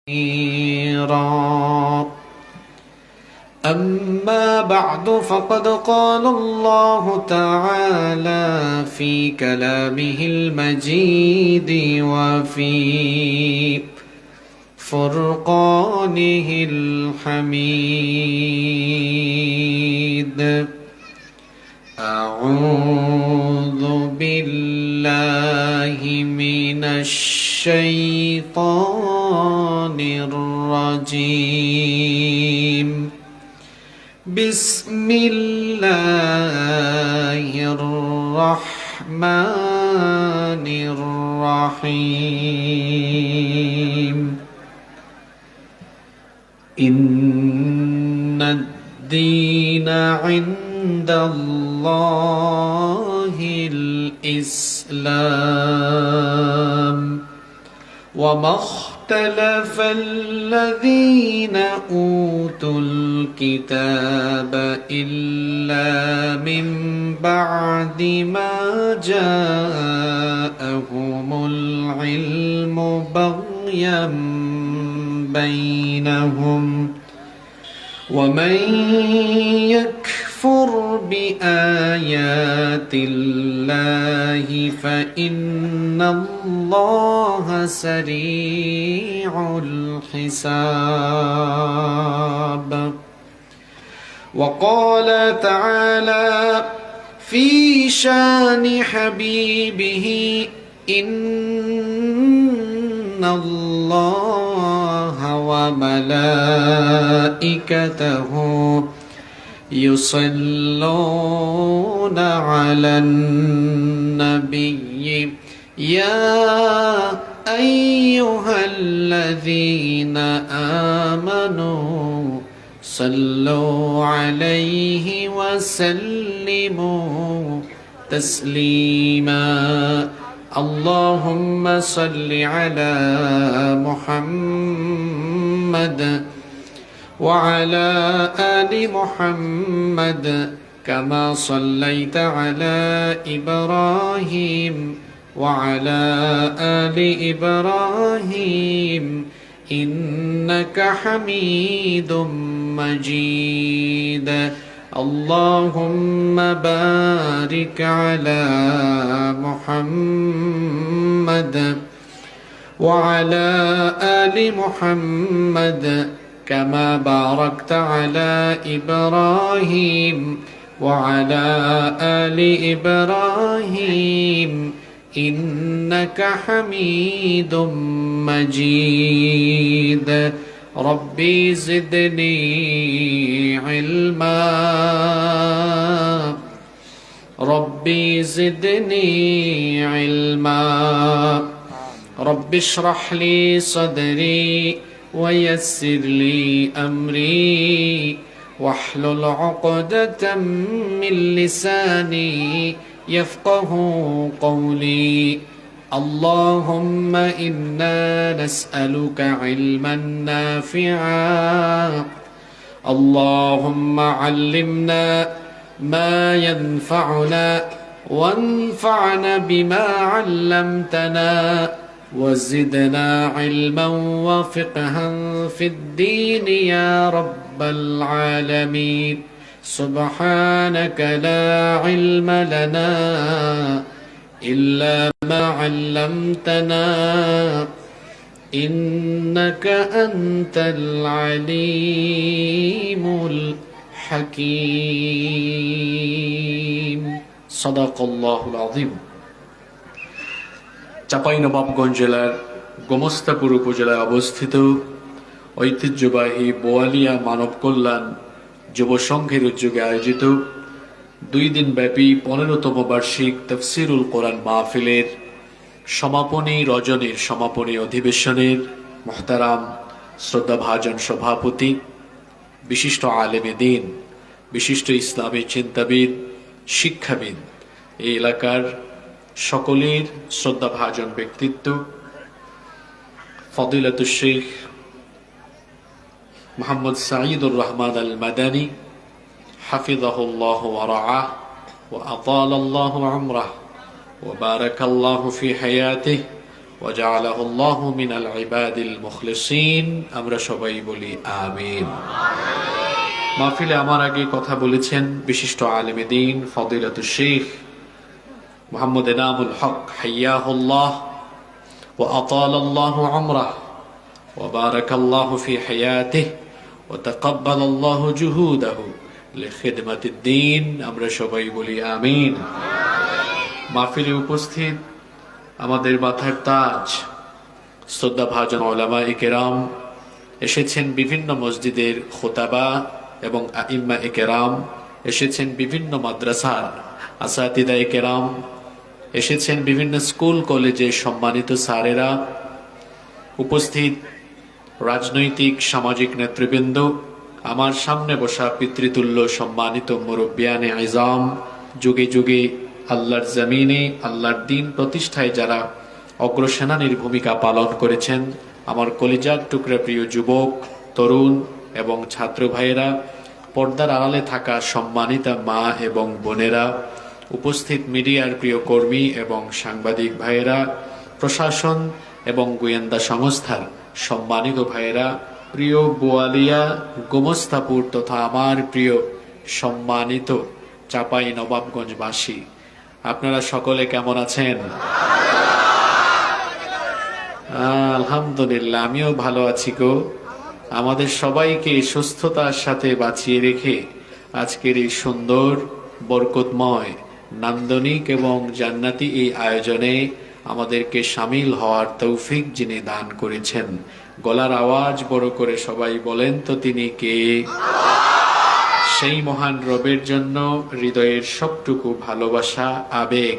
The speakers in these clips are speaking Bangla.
كثيرا. أما بعد فقد قال الله تعالى في كلامه المجيد وفي فرقانه الحميد: أعوذ بالله من الشيطان الرجيم. بسم الله الرحمن الرحيم. إن الدين عند الله الإسلام، وما اختلف الذين أوتوا الكتاب إلا من بعد ما جاءهم العلم بغيا بينهم، ومن يكفر بآيات الله فإن الله سريع الحساب. وقال تعالى في شان حبيبه: إن الله وملائكته يصلون على النبي يا أيها الذين آمنوا صلوا عليه وسلموا تسليما. اللهم صل على محمد وعلى آل محمد كما صليت على إبراهيم وعلى آل إبراهيم إنك حميد مجيد. اللهم بارك على محمد وعلى آل محمد كما باركت على إبراهيم وعلى آل إبراهيم إنك حميد مجيد. ربي زدني علما، ربي زدني علما. رب اشرح لي صدري ويسر لي أمري واحلل عقدة من لساني يفقه قولي. اللهم إنا نسألك علما نافعا، اللهم علمنا ما ينفعنا وانفعنا بما علمتنا وزدنا علما وفقها في الدين يا رب العالمين. سبحانك لا علم لنا إلا ما علمتنا إنك أنت العليم الحكيم. صدق الله العظيم. চাঁপাইনবাবগঞ্জ জেলার গোমস্তাপুর উপজেলায় অবস্থিত ঐতিহ্যবাহী বোয়ালিয়া মানব কল্যাণ যুব সংঘের উদ্যোগে আয়োজিত 2 দিনব্যাপী 15তম বার্ষিক তাফসীরুল কোরআন মাহফিলের সমাপনী রজনীর সমাপনী অধিবেশনের মুহতারাম শ্রদ্ধাভাজন সভাপতি, বিশিষ্ট আলেমে দ্বীন, বিশিষ্ট ইসলামী চিন্তাবিদ, শিক্ষাবিদ, এই এলাকার সকলের শ্রদ্ধাভাজন ব্যক্তিত্ব ফদিলাতুশ শেখ মোহাম্মদ সাঈদুর রহমান আল মাদানী হাফিজাহুল্লাহ ওয়া রাআহ ওয়া আতালাল্লাহু উমরাহ وبارك الله في حياته وجعله الله من العباد المخلصين আমরা সবাই বলি আমিন। মাহফিলে আমার আগে কথা বলেছেন বিশিষ্ট আলেম দ্বীন ফদিলাতুশ শেখ মুহাম্মদ এনামুল হক হাইয়াহুল্লাহ ওয়া আতালাল্লাহু উমরাহ ওয়া বারাকাল্লাহু ফি হায়াতিহি ওয়া তাকাব্বালাল্লাহু জুহুদাহু লিখিদমাতিদ দ্বীন আমরা সবাই বলি আমিন। মাহফিলে উপস্থিত আমাদের মাথার তাজ শ্রদ্ধাভাজন উলামায়ে কেরাম, এসেছেন বিভিন্ন মসজিদের খুতাবা এবং আইম্মায়ে কেরাম, এসেছেন বিভিন্ন মাদ্রাসার আসাতিদায়ে কেরাম, এসেছেন বিভিন্ন স্কুল কলেজের সম্মানিত স্যারেরা, উপস্থিত রাজনৈতিক সামাজিক নেতৃবৃন্দ, আমার সামনে বসা পিতৃতুল্য সম্মানিত মুরব্বিয়ানে আইজাম, যুগে যুগে আল্লাহর জমিনে আল্লাহর দ্বীন প্রতিষ্ঠায় যারা অগ্রসেনানীর ভূমিকা পালন করেছেন, আমার কলিজার টুকরা প্রিয় যুবক, তরুণ এবং ছাত্র ভাইয়েরা, পর্দার আড়ালে থাকা সম্মানিতা মা এবং বোনেরা, উপস্থিত মিডিয়ার প্রিয় কর্মী এবং সাংবাদিক ভাইয়েরা, প্রশাসন এবং গোয়েন্দা সংস্থার সম্মানিত ভাইয়েরা, প্রিয় বোয়ালিয়া গোমস্তাপুর তথা আমার প্রিয় সম্মানিত চাপাই নবাবগঞ্জবাসী, আপনারা সকলে কেমন আছেন? আলহামদুলিল্লাহ, আমিও ভালো আছি গো। আমাদের সবাইকে সুস্থতার সাথে বাঁচিয়ে রেখে আজকের এই সুন্দর বরকতময় নান্দনিক এবং জান্নাতি এই আয়োজনে আমাদেরকে শামিল হওয়ার তৌফিক যিনি দান করেছেন, গলার আওয়াজ বড় করে সবাই বলেন তো তিনি কে? সেই মহান রবের জন্য হৃদয়ের সবটুকু ভালোবাসা, আবেগ,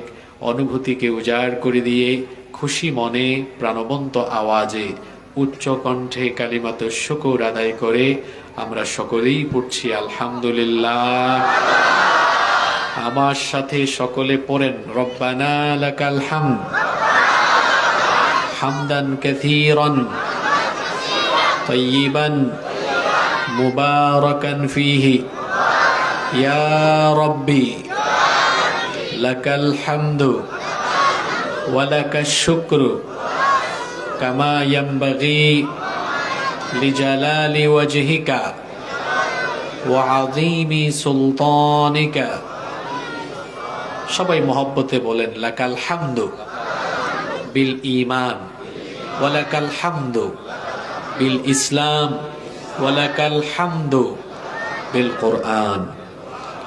অনুভূতিকে উজাড় করে দিয়ে খুশি মনে প্রাণবন্ত আওয়াজে উচ্চ কণ্ঠে কালিমাতুশ শুকর আদায় করে আমরা সকলেই পড়ছি আলহামদুলিল্লাহ। আমার সাথে সকলে পড়েন রব্বানা লাকাল হামদ হামদান কাসীরান তাইয়িবান মুবারাকান ফীহি ইয়া রাব্বি লাকাল হামদু ওয়া লাকাশ শুকরু কামা ইয়ানবাগি লিজালালি ওয়াজহিকা ওয়া আযীমি সুলতানিকা। সবাই মহব্বতে বলেন লাকাল হামদু বিল ঈমান ওয়া লাকাল হামদু বিল ইসলাম ওয়া লাকাল হামদু বিল কুরআন।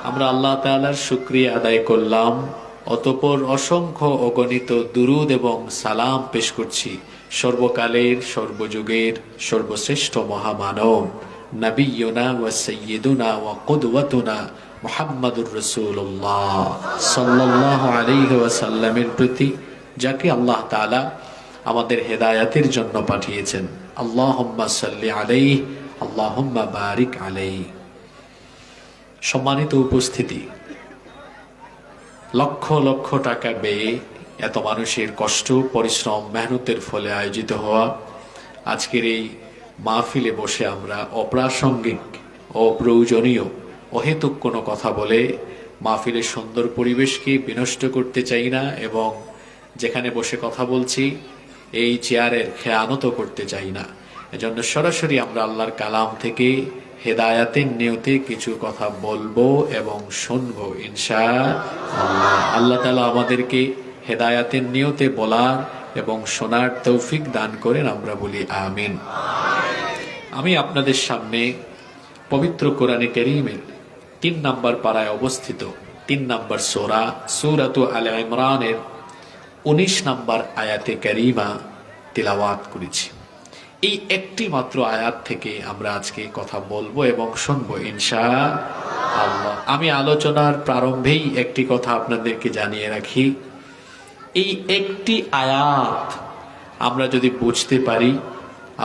আমরা আল্লাহ তাআলার শুকরিয়া আদায় করলাম, অতঃপর অসংখ্য অগণিত দুরুদ এবং সালাম পেশ করছি সর্বকালের সর্বযুগের সর্বশ্রেষ্ঠ মহামানব নবিয়্যুনা ওয়া সাইয়্যিদুনা ওয়া কুদওয়াতুনা মুহাম্মাদুর রাসূলুল্লাহ সাল্লাল্লাহু আলাইহি ওয়াসাল্লামের প্রতি, যাকে আল্লাহ তাআলা আমাদের হেদায়াতের জন্য পাঠিয়েছেন। আল্লাহুম্মা সাল্লি আলাইহি আল্লাহুম্মা বারিক আলাইহি। সম্মানিত উপস্থিতি, লক্ষ লক্ষ টাকা ব্যয়ে এত মানুষের কষ্ট, পরিশ্রম, মেহনতের ফলে আয়োজিত হওয়া আজকের এই মাহফিলে বসে আমরা অপ্রাসঙ্গিক, অপ্রয়োজনীয়, অহেতুক কোনো কথা বলে মাহফিলের সুন্দর পরিবেশকে বিনষ্ট করতে চাই না, এবং যেখানে বসে কথা বলছি এই চেয়ারের খেয়ানত করতে চাই না। এজন্য সরাসরি আমরা আল্লাহর কালাম থেকে হেদায়াতের নিয়তে কিছু কথা বলবো এবং শুনবো ইনশাআল্লাহ। আল্লাহ তাআলা আমাদেরকে হেদায়াতের নিয়তে বলার এবং শোনার তৌফিক দান করেন, আমরা বলি আমিন। আমি আপনাদের সামনে পবিত্র কোরআনে কারীমের ৩ নম্বর পারায় অবস্থিত ৩ নম্বর সূরা সূরাতু আলে ইমরানের ১৯ নম্বর আয়াতে কারীমা তিলাওয়াত করেছি। এই একটি মাত্র আয়াত থেকে আমরা আজকে কথা বলবো এবং শুনবো ইনশাআল্লাহ। আমি আলোচনার প্রারম্ভেই একটি কথা আপনাদেরকে জানিয়ে রাখি, এই একটি আয়াত আমরা যদি বুঝতে পারি,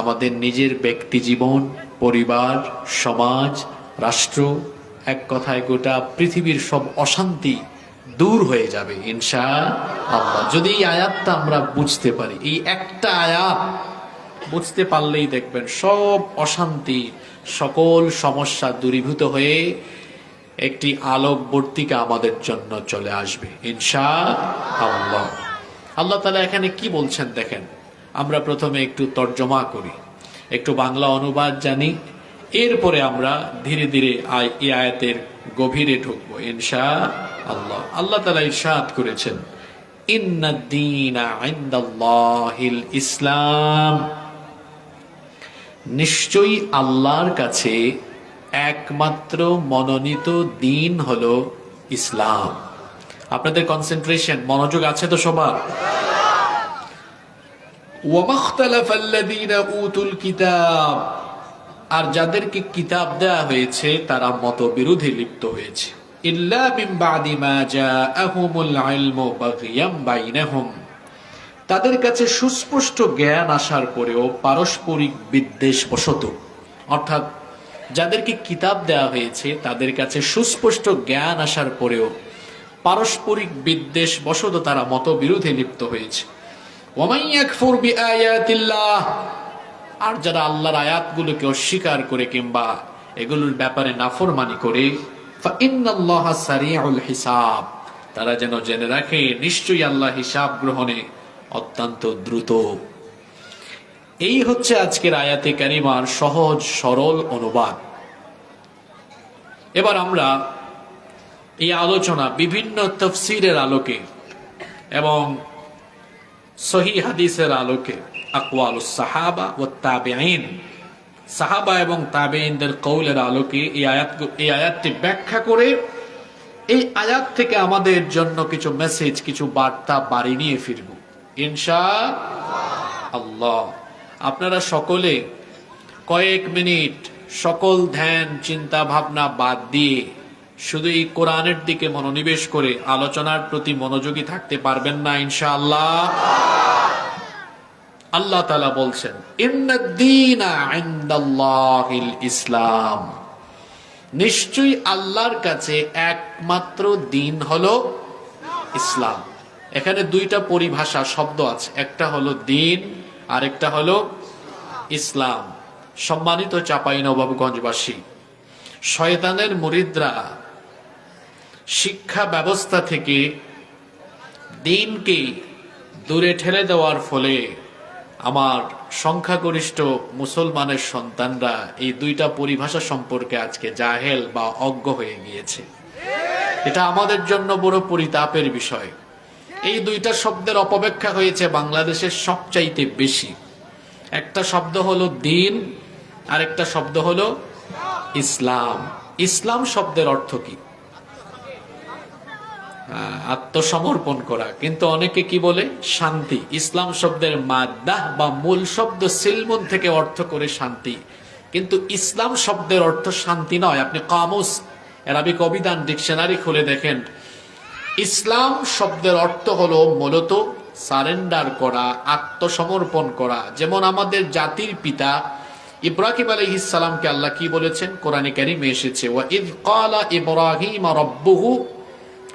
আমাদের নিজের ব্যক্তি জীবন, পরিবার, সমাজ, রাষ্ট্র, এক কথায় গোটা পৃথিবীর সব অশান্তি দূর হয়ে যাবে ইনশাআল্লাহ। যদি এই আয়াতটা আমরা বুঝতে পারি, এই একটা আয়াত বুঝতে পারলেই দেখবেন সব অশান্তি, সকল সমস্যা দূরীভূত হয়ে একটি আলোকবর্তিকা আমাদের জন্য চলে আসবে ইনশাআল্লাহ। আল্লাহ তাআলা এখানে কি বলছেন দেখেন, আমরা প্রথমে একটু তর্জমা করি, একটু বাংলা অনুবাদ জানি, এরপরে আমরা ধীরে ধীরে এই আয়াতের গভীরে ঢুকবো ইনশাআল্লাহ। আল্লাহ তাআলা ইরশাদ করেছেন, ইন্নাদ-দীনা ইনদাল্লাহিল ইসলাম, নিশ্চয়ই আল্লাহর কাছে একমাত্র মনোনীত দ্বীন হলো ইসলাম। আপনাদের কনসেন্ট্রেশন, মনোযোগ আছে তো সবার? ওয়ামাখতালাফাল্লাযীনা উতুল কিতাব, আর যাদেরকে কিতাব দেয়া হয়েছে তারা মতবিরোধে লিপ্ত হয়েছে। ইল্লা মিন বাদি মা জাআহুমুল ইলমু বাগিয়াম বাইনাহুম, তাদের কাছে সুস্পষ্ট জ্ঞান আসার পরেও পারস্পরিক বিদ্বেষ বশত, অর্থাৎ যাদেরকে কিতাব দেয়া হয়েছে তাদের কাছে সুস্পষ্ট জ্ঞান আসার পরেও পারস্পরিক বিদ্বেষ বশত তারা মতবিরোধে লিপ্ত হয়েছে। ওয়ামান ইয়াকফুর বিআয়াতিল্লাহ, আর যারা আল্লাহর আয়াতগুলোকে অস্বীকার করে কিংবা এগুলোর ব্যাপারে নাফরমানি করে, ফাইন্নাল্লাহা সারিউল হিসাব, তারা যেন জেনে রাখে নিশ্চয়ই আল্লাহ হিসাব গ্রহণে অত্যন্ত দ্রুত। এই হচ্ছে আজকের আয়াতে কারিমার সহজ সরল অনুবাদ। এবার আমরা এই আলোচনা বিভিন্ন তাফসীরের আলোকে এবং সহিহ হাদিসের আলোকে, আকওয়ালুস সাহাবা ওয়াত তাবিঈন, সাহাবা এবং তাবিঈনদের কওলের আলোকে এই আয়াতটি ব্যাখ্যা করে এই আয়াত থেকে আমাদের জন্য কিছু মেসেজ, কিছু বার্তা বাড়ি নিয়ে ফিরব ইনশাআল্লাহ। আপনারা সকলে কয়েক মিনিট সকল ধ্যান চিন্তা ভাবনা বাদ দিয়ে শুধু এই কোরআনের দিকে মনোনিবেশ করে আলোচনার প্রতি মনোযোগী থাকতে পারবেন না ইনশাআল্লাহ? আল্লাহ তাআলা বলছেন, ইন্নাদ-দীনা ইনদাল্লাহিল ইসলাম, নিশ্চয়ই আল্লাহর কাছে একমাত্র দ্বীন হলো ইসলাম। এখানে দুইটা পরিভাষা শব্দ আছে, একটা হলো দ্বীন আর একটা হলো ইসলাম। সম্মানিত চাঁপাইনবাবগঞ্জবাসী, শয়তানের মুরিদরা শিক্ষা ব্যবস্থা থেকে দ্বীনকে দূরে ঠেলে দেওয়ার ফলে আমার সংখ্যাগরিষ্ঠ মুসলমানের সন্তানরা এই দুইটা পরিভাষা সম্পর্কে আজকে জাহেল বা অজ্ঞ হয়ে গিয়েছে। এটা আমাদের জন্য বড় পরিতাপের বিষয়। এই দুইটা শব্দের অপব্যাখ্যা হয়েছে বাংলাদেশের সবচাইতে বেশি। একটা শব্দ হলো দ্বীন আর একটা শব্দ হলো ইসলাম। ইসলাম শব্দের অর্থ কি? আত্মসমর্পণ করা, কিন্তু অনেকে কি বলে? শান্তি। ইসলাম শব্দের মাদ্দাহ বা মূল শব্দ সিলমুন থেকে অর্থ করে শান্তি, কিন্তু ইসলাম শব্দের অর্থ শান্তি নয়। আপনি কামুস, আরবিক অভিধান, ডিকশনারি খুলে দেখেন, ইসলাম শব্দের অর্থ হলো মূলত সারেন্ডার করা, আত্মসমর্পণ করা। যেমন আমাদের জাতির পিতা ইব্রাহিম আলাইহিস সালামকে আল্লাহ কি বলেছেন? কোরআনে কারিমে এসেছে, ওয়া ইয ক্বালা ইব্রাহিম রাব্বুহু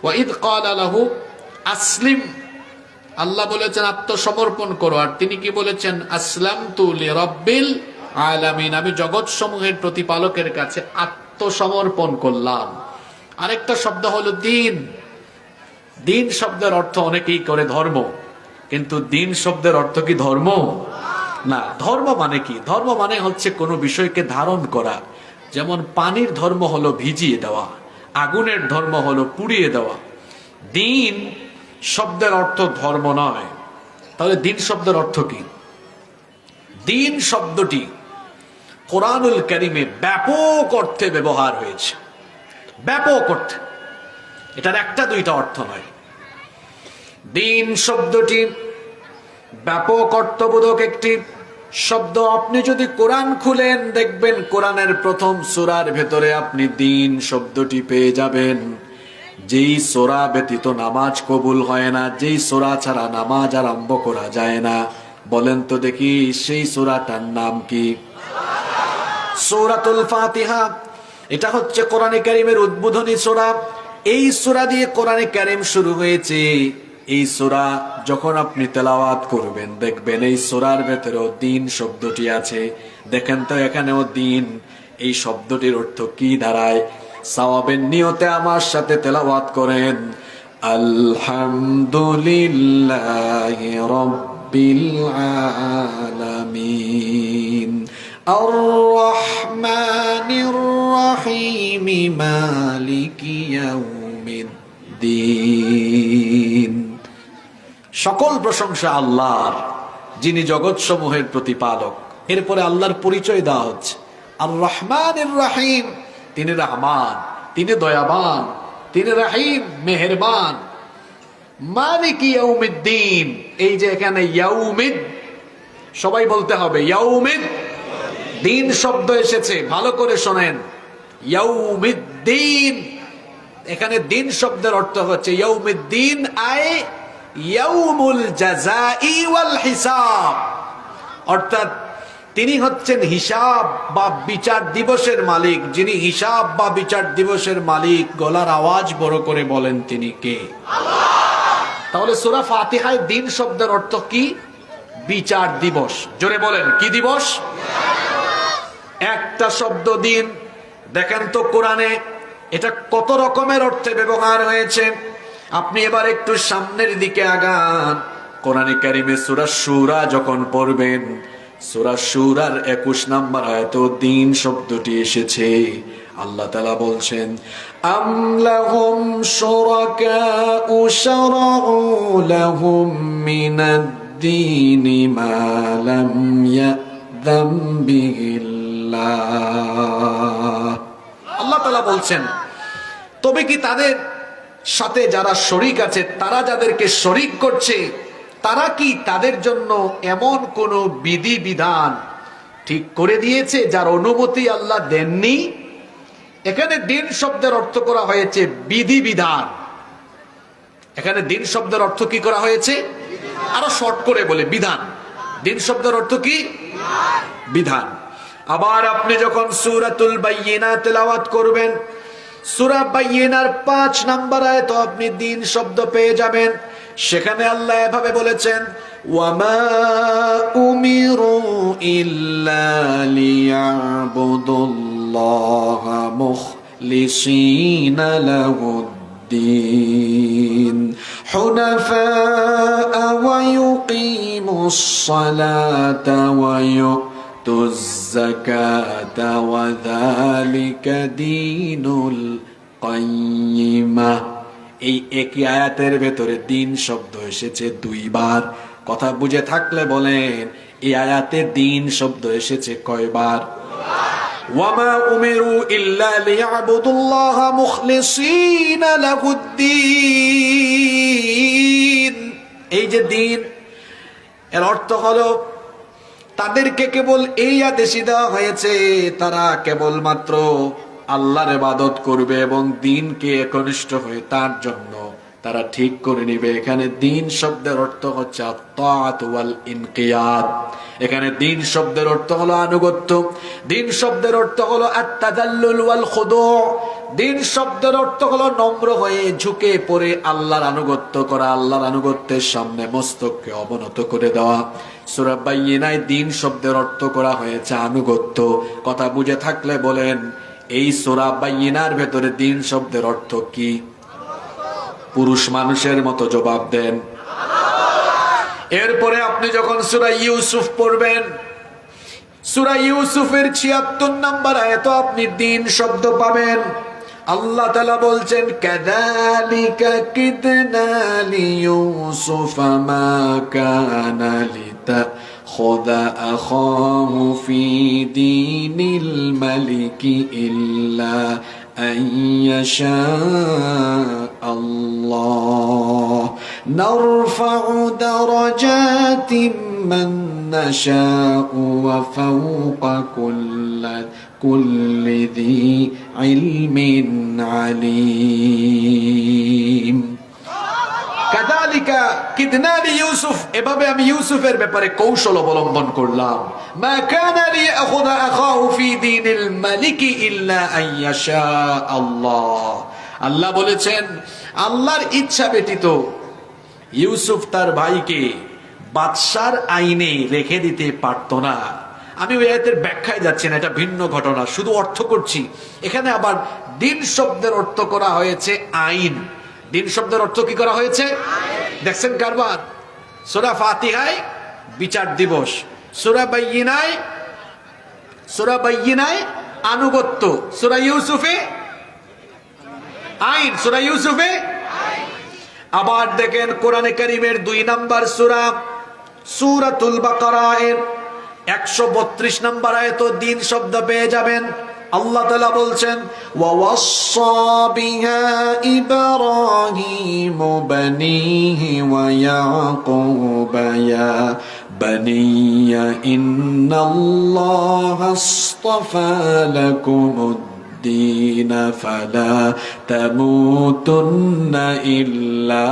ওয়া ইয ক্বালা লাহু আসলিম। আল্লাহ বলেছেন আত্মসমর্পণ করো, আর তিনি কি বলেছেন? আসলামতু লিরাব্বিল আলামিন, আমি জগৎ সমূহের প্রতিপালকের কাছে আত্মসমর্পণ করলাম। আরেকটা শব্দ হলো দ্বীন। দ্বীন শব্দের অর্থ অনেকেই করে ধর্ম, কিন্তু দ্বীন শব্দের অর্থ কি ধর্ম? না। ধর্ম মানে কি? ধর্ম মানে হচ্ছে কোনো বিষয়কে ধারণ করা। যেমন পানির ধর্ম হলো ভিজিয়ে দেওয়া, আগুনের ধর্ম হলো পুড়িয়ে দেওয়া। দ্বীন শব্দের অর্থ ধর্ম নয়। তাহলে দ্বীন শব্দের অর্থ কি? দ্বীন শব্দটি কোরআনুল কারীমে ব্যাপক অর্থে ব্যবহার হয়েছে, ব্যাপক অর্থে। এটার একটা দুইটা অর্থ নয়। দ্বীন শব্দটি ব্যাপক অর্থবোধক একটি শব্দ। আপনি যদি কোরআন খুলেন দেখবেন কোরআনের প্রথম সূরার ভেতরে আপনি দ্বীন শব্দটি পেয়ে যাবেন। যেই সূরা ব্যতীত নামাজ কবুল হয় না, যেই সূরা ছাড়া নামাজ আরম্ভ করা যায় না, বলেন তো দেখি সেই সূরাটার নাম কি? সূরাতুল ফাতিহা। এটা হচ্ছে কোরআনে কারীমের উদ্বোধনী সূরা। এই সূরা দিয়ে কোরআনে কারীম শুরু হয়েছে। এই সূরা যখন আপনি তেলাওয়াত করবেন দেখবেন এই সূরার ভেতরেও দ্বীন শব্দটি আছে। দেখেন তো এখানেও দ্বীন, এই শব্দটির অর্থ কি দাঁড়ায়? সওয়াবের নিয়তে আমার সাথে তেলাওয়াত করেন, আলহামদুলিল্লাহি রাব্বিল রাব্বিল আলামিন আর রহমানির রহিম মালিকি ইয়াউমিদ্দিন। সকল প্রশংসা আল্লাহর, যিনি জগৎসমূহের প্রতিপালক। এরপরে আল্লাহর পরিচয় দেওয়া হচ্ছে, আর রহমানির রহিম, তিনি রহমান, তিনি দয়াবান, তিনি রহিম, মেহেরবান। মালিক ইয়াউমিদ্দিন, এই যে এখানে ইয়াউমিদ, সবাই বলতে হবে ইয়াউমিদ, দিন শব্দ এসেছে, ভালো করে শোনেন। ইয়াউমিদ্দিন, এখানে দিন শব্দের অর্থ হচ্ছে ইয়াউমিদ্দিন আয় ইয়াউমুল জাযাই ওয়াল হিসাব, অর্থাৎ তিনি হচ্ছেন হিসাব বা বিচার দিবসের মালিক। যিনি হিসাব বা বিচার দিবসের মালিক, গলার আওয়াজ বড় করে বলেন তিনি কে? তাহলে সূরা ফাতিহায় দিন শব্দের অর্থ কি? বিচার দিবস। জোরে বলেন, কি দিবস? একটা শব্দ দিন, দেখেন তো কোরআনে এটা কত রকমের অর্থে ব্যবহার হয়েছে। আপনি এবার একটু সামনের দিকে আগান, কোরআনে কারিমে সূরা শূরা যখন পড়বেন, সূরা শূরার 21 নম্বর আয়াতে দিন শব্দটি এসেছে। আল্লাহ তাআলা বলছেন, আম লাহুম শুরাকাউ শারাউ লাহুম মিনাদ-দীনি মা লাম ইয়াযাম বিহিল্লাহ। আল্লাহ তাআলা বলছেন, তবে কি তাদের সাথে যারা শরীক আছে, তারা যাদেরকে শরীক করছে, তারা কি তাদের জন্য এমন কোন বিধি বিধান ঠিক করে দিয়েছে যার অনুমতি আল্লাহ দেননি? এখানে দিন শব্দের অর্থ করা হয়েছে বিধি বিধান। এখানে দিন শব্দের অর্থ কি করা হয়েছে? আরো শর্ট করে বলে বিধান। দিন শব্দের অর্থ কি? বিধান। আবার আপনি যখন সূরাতুল বাইয়িনা তেলাওয়াত করবেন, সূরা বাইয়িনার 5 নম্বর আয়াতে আপনি দিন শব্দ পেয়ে যাবেন। সেখানে আল্লাহ এভাবে বলেছেন, ওয়ামা উমিরু ইল্লা লিয়াবুদুল্লাহা মুখলিসিনা লাহুদ্দিন হুনাফা ওয়া ইউকিমুস সালাতা ওয়া ইউতুজ যাকাতা ওয়া যালিকা দীনুল কাইয়্যিমা। এই একই আয়াতের ভেতরে দিন শব্দ এসেছে 2 বার। কথা বুঝে থাকলে বলেন, এই আয়াতে দিন শব্দ এসেছে কয়বার? ওয়ামা উমিরু ইল্লা লিয়াবুদুল্লাহা মুখলিসিনা লাহুদ্দিন। এই যে দিন, এর অর্থ হলো তাদেরকে কেবল এই আদেশই দেওয়া হয়েছে, তারা কেবলমাত্র আল্লাহর ইবাদত করবে এবং দ্বীনকে একনিষ্ঠ হয়ে তার জন্য তারা ঠিক করে নিবে। এখানে দ্বীন শব্দের অর্থ হচ্ছে আত-তাআত ওয়াল ইনকিয়াদ। এখানে দ্বীন শব্দের অর্থ হলো আনুগত্য, দ্বীন শব্দের অর্থ হলো আত-তাযাল্লুল ওয়াল খুদু', দ্বীন শব্দের অর্থ হলো নম্র হয়ে ঝুঁকে পড়ে আল্লাহর আনুগত্য করা, আল্লাহর আনুগত্যের সামনে মস্তককে অবনত করে দেওয়া। সূরা বাইয়িনায় দ্বীন শব্দের অর্থ করা হয়েছে আনুগত্য। কথা বুঝে থাকলে বলেন, এই সূরা বাইয়িনার ভেতরে দ্বীন শব্দের অর্থ কি? পুরুষ মানুষের মতো জবাব দেন। এরপরে আপনি যখন সূরা ইউসুফ পড়বেন, সূরা ইউসুফের ৭৬ নম্বর আয়াতে আপনি দ্বীন শব্দ পাবেন। আল্লাহ তাআলা বলছেন, কাযালিকা কিদনা লিইউসুফা মা কানা লিতাখুযা আখাহু ফি দীনিল মালিকি ইল্লা আন ইয়াশা আল্লাহ নারফাউ দারাজাতিম মান নাশাউ ওয়া ফাওকা কুল্লি যী ইলমিন আলীম। কাযালিকা কিদনা লিইউসুফ, এভাবে আমি ইউসুফের ব্যাপারে কৌশল অবলম্বন করলাম। মা কানা লিয়াখুযা আখাহু ফি দীনিল মালিকি ইল্লা আন ইয়াশা আল্লাহ। আল্লাহ বলেছেন, আল্লাহর ইচ্ছা ব্যতীত ইউসুফ তার ভাইকে বাদশার আইনে রেখে দিতে পারত না। আমি ওই আয়াতের ব্যাখ্যায় যাচ্ছি না, এটা ভিন্ন ঘটনা, শুধু অর্থ করছি। এখানে আবার দিন শব্দের অর্থ করা হয়েছে আইন। দিন শব্দের অর্থ কি করা হয়েছে? দেখছেন কারবার? সূরা ফাতিহায় বিচার দিবস। সূরা বাইয়িনায় আনুগত্য, সূরা ইউসুফে আইন, সূরা ইউসুফে। আবার দেখেন কোরআনে কারীমের 2 নম্বর সূরা সূরাতুল বাকারার 132 নম্বর আয়াতে দিন শব্দ পেয়ে যাবেন। আল্লাহ তাআলা বলছেন, ওয়াওয়াসসা বিহা ইব্রাহিম বানিহি ওয়া ইয়াকুব ইয়া বানিয়া ইন্নাল্লাহা আসতাফা লাকুমুদ الدين فلا تموتن إلا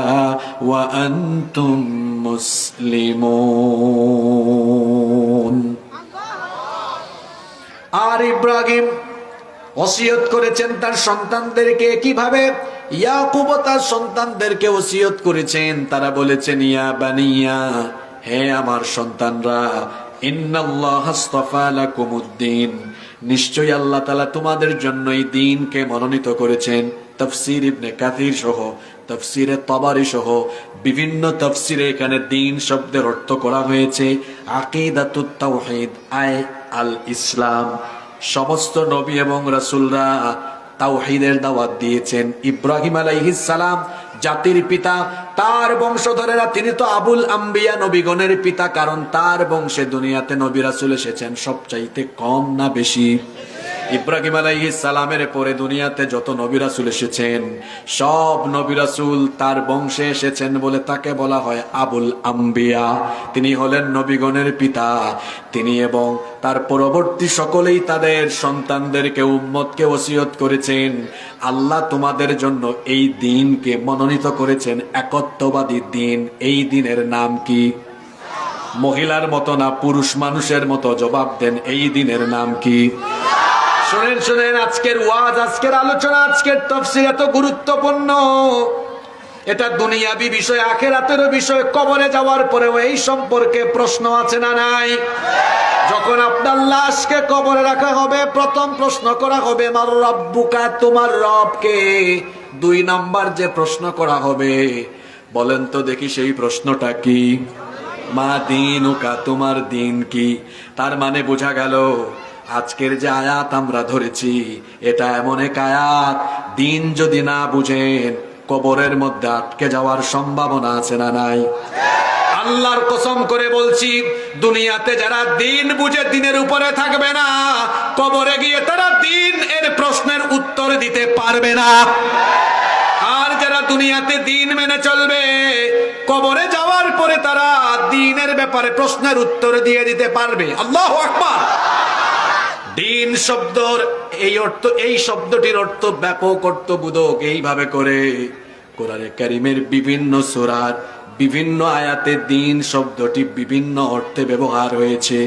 وأنتم مسلمون। আর ইব্রাহিম ওসিয়ত করেছেন তার সন্তানদেরকে, কিভাবে? ইয়াকুব তার সন্তানদেরকে ওসিয়ত করেছেন, তারা বলেছেন ইয়া বানিয়া, হে আমার সন্তানরা, ইন্নাল্লাহা আসতাফা লাকুমুদ্দিন, নিশ্চয়ই আল্লাহ তাআলা তোমাদের জন্য এই দ্বীনকে মনোনীত করেছেন। তাফসীর ইবনে কাসির সহ, তাফসীরে তাবারী সহ বিভিন্ন তাফসীরে এখানে দ্বীন শব্দের অর্থ করা হয়েছে আকীদাতুত তাওহীদ, আয় আল ইসলাম। সমস্ত নবী এবং রাসূলরা তাওহীদের দাওয়াত দিয়েছেন। ইব্রাহিম আলাইহিস সালাম জাতির পিতা, তার বংশধরেরা, তিনি তো আবুল আম্বিয়া, নবীগণের পিতা, কারণ তার বংশে দুনিয়াতে নবী রাসূল এসেছেন সবচাইতে কম না বেশি? ইব্রাহিম আলাইহিস সালামের পরে দুনিয়াতে যত নবী রাসূল এসেছেন সব নবী রাসূল তার বংশে এসেছেন বলে তাকে বলা হয় আবুল আম্বিয়া। তিনি হলেন নবীগণের পিতা। তিনি এবং তার পরবর্তী সকলেই তাদের সন্তানদেরকে, উম্মতকে ওসিয়ত করেছেন, আল্লাহ তোমাদের জন্য এই দ্বীনকে মনোনীত করেছেন একত্ববাদী দ্বীন। এই দ্বীনের নাম কি? মহিলার মতো না পুরুষ মানুষের মতো জবাব দেন, এই দ্বীনের নাম কি? শুনেন শুনেন, আজকের ওয়াজ, আজকের আলোচনা, আজকের তাফসীর এত গুরুত্বপূর্ণ। এটা দুনিয়াবি বিষয়, আখিরাতেরও বিষয়। কবরে যাওয়ার পরেও এই সম্পর্কে প্রশ্ন আছে না নাই? যখন আপনার লাশকে কবরে রাখা হবে, প্রথম প্রশ্ন করা হবে মার রাব্বুকা, তোমার রব কে? 2 নাম্বার যে প্রশ্ন করা হবে, বলেন তো দেখি সেই প্রশ্নটা কি? মা দীনুকা, তোমার দিন কি? তার মানে বোঝা গেল আজকের যে আয়াত আমরা ধরেছি এটা এমন এক আয়াত, দিন যদি না বুঝেন কবরের মধ্যে আটকে যাওয়ার সম্ভাবনা আছে না নাই? আল্লাহর কসম করে বলছি, দুনিয়াতে যারা দিন বুঝে দিনের উপরে থাকবে না, কবরে গিয়ে তারা দিন এর প্রশ্নের উত্তর দিতে পারবে না। আর যারা দুনিয়াতে দিন মেনে চলবে, কবরে যাওয়ার পরে তারা দিনের ব্যাপারে প্রশ্নের উত্তর দিয়ে দিতে পারবে। আল্লাহু আকবার। দিন শব্দর এই অর্থ, এই শব্দটির অর্থ ব্যাপক অর্থবোধক। এইভাবে করে কোরআনে কারীমের বিভিন্ন সূরার বিভিন্ন আয়াতে দিন শব্দটি বিভিন্ন অর্থে ব্যবহার হয়েছে।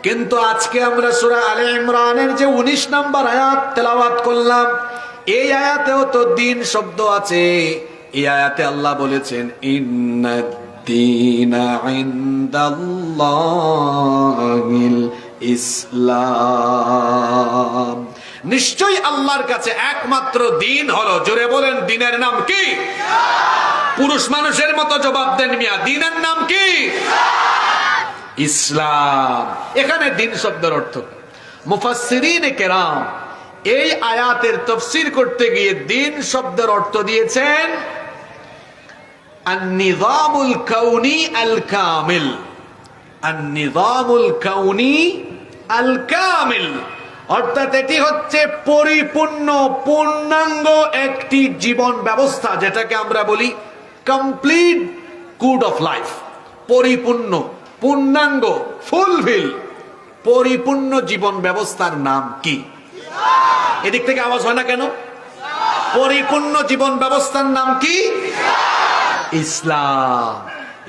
কিন্তু আজকে আমরা সূরা আলে ইমরানের যে 19 নম্বর আয়াত তেলাওয়াত করলাম, এই আয়াতেও তো দিন শব্দ আছে। এই আয়াতে আল্লাহ বলেছেন ইন্নাদ দীনা ইনদাল্লাহিল ইসলাম, নিশ্চয়ই আল্লাহর কাছে একমাত্র দিন হলো, জোরে বলেন দিনের নাম কি? পুরুষ মানুষের মতো জবাব দেন মিয়া, দিনের নাম কি? ইসলাম। এখানে দিন শব্দের অর্থ, মুফাসসিরিনে কেরাম এই আয়াতের তাফসীর করতে গিয়ে দিন শব্দের অর্থ দিয়েছেন আন-নিযামুল কাউনি আল কামিল। আন-নিযামুল কাউনি আল কামিল অর্থাৎ এটি হচ্ছে পরিপূর্ণ, পূর্ণাঙ্গ একটি জীবন ব্যবস্থা, যেটাকে আমরা বলি কমপ্লিট কোড অফ লাইফ। পরিপূর্ণ, পূর্ণাঙ্গ, ফুলফিল, পরিপূর্ণ জীবন ব্যবস্থার নাম কি? এদিক থেকে আওয়াজ হয় না কেন? পরিপূর্ণ জীবন ব্যবস্থার নাম কি? ইসলাম।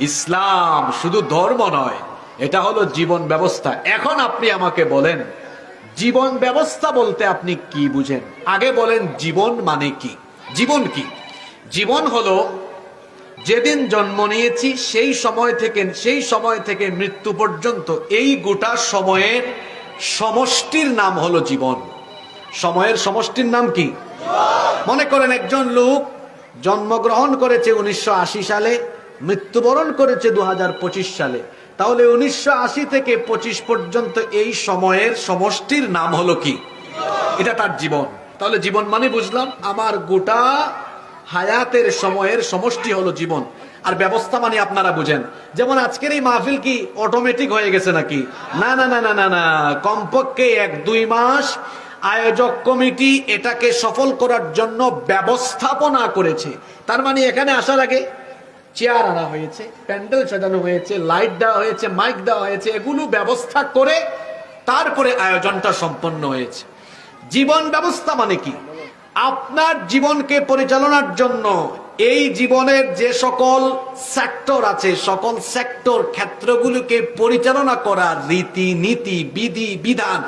ইসলাম শুধু ধর্ম নয়, এটা হলো জীবন ব্যবস্থা। এখন আপনি আমাকে বলেন জীবন ব্যবস্থা বলতে আপনি কি বুঝেন? আগে বলেন জীবন মানে কি? জীবন কি? জীবন হলো যেদিন জন্ম নিয়েছি সেই সময় থেকে মৃত্যু পর্যন্ত এই গোটা সময়ের সমষ্টির নাম হলো জীবন। সময়ের সমষ্টির নাম কি? মনে করেন একজন লোক জন্মগ্রহণ করেছে 1980 সালে, মৃত্যুবরণ করেছে 2025 সালে। তাহলে 1980 থেকে 25 পর্যন্ত এই সময়ের সমষ্টির নাম হলো কি? এটা তার জীবন। তাহলে জীবন মানে বুঝলাম আমার গোটা হায়াতের সময়ের সমষ্টি হলো জীবন। আর ব্যবস্থা মানে আপনারা বুঝেন, যেমন আজকের এই মাহফিল কি অটোমেটিক হয়ে গেছে নাকি? না না না না না না, কমপক্ষে 1-2 মাস আয়োজক কমিটি এটাকে সফল করার জন্য ব্যবস্থাপনা করেছে। তার মানে এখানে আসার আগে চেয়ার আনা হয়েছে, প্যান্ডেল সাজানো হয়েছে, লাইট দেওয়া হয়েছে, মাইক দেওয়া হয়েছে, এগুলো ব্যবস্থা করে তারপরে আয়োজনটা সম্পন্ন হয়েছে। জীবন ব্যবস্থা মানে কি? আপনার জীবনকে পরিচালনার জন্য এই জীবনের যে সকল সেক্টর আছে, সকল সেক্টর ক্ষেত্রগুলোকে পরিচালনা করার রীতি নীতি, বিধি বিধান,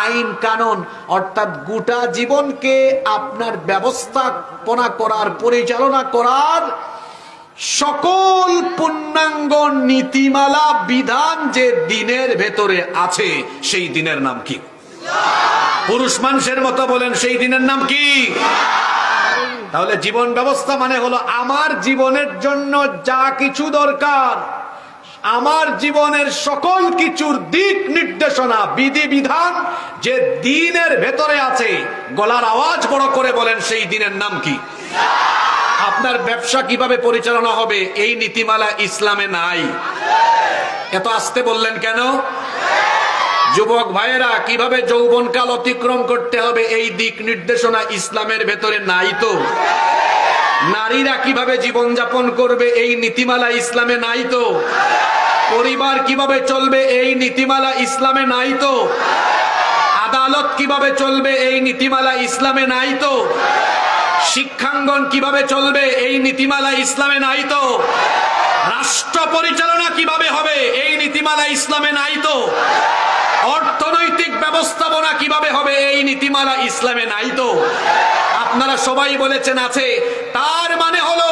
আইন কানুন, অর্থাৎ গোটা জীবনকে আপনার ব্যবস্থাপনা করার, পরিচালনা করার সকল পূর্ণাঙ্গ নীতিমালা বিধান যে দিনের ভেতরে আছে, সেই দিনের নাম কি? পুরুষ মানুষের মতো বলেন, সেই দিনের নাম কি? তাহলে জীবন ব্যবস্থা মানে হলো আমার জীবনের জন্য যা কিছু দরকার, আমার জীবনের সকল কিছুর দিক নির্দেশনা, বিধি বিধান যে দিনের ভেতরে আছে। গলার আওয়াজ বড় করে বলেন, সেই দিনের নাম কি? আপনার ব্যবসা কিভাবে পরিচালনা হবে, এই নীতিমালা ইসলামে নাই। এত আস্তে বললেন কেন? যুবক ভাইয়েরা কিভাবে যৌবনকাল অতিক্রম করতে হবে, এই দিক নির্দেশনা ইসলামের ভেতরে নাই তো। নারীরা কিভাবে জীবন যাপন করবে, এই নীতিমালা ইসলামে নাই তো। পরিবার কিভাবে চলবে, এই নীতিমালা ইসলামে নাই তো। আদালত কিভাবে চলবে, এই নীতিমালা ইসলামে নাই তো। শিক্ষাঙ্গন কিভাবে চলবে, এই নীতিমালা ইসলামে নাই তো। রাষ্ট্র পরিচালনা কিভাবে হবে, এই নীতিমালা ইসলামে নাই তো। অর্থনৈতিক ব্যবস্থাপনা কিভাবে হবে, এই নীতিমালা ইসলামে নাই তো। আপনারা সবাই বলেছেন আছে। তার মানে হলো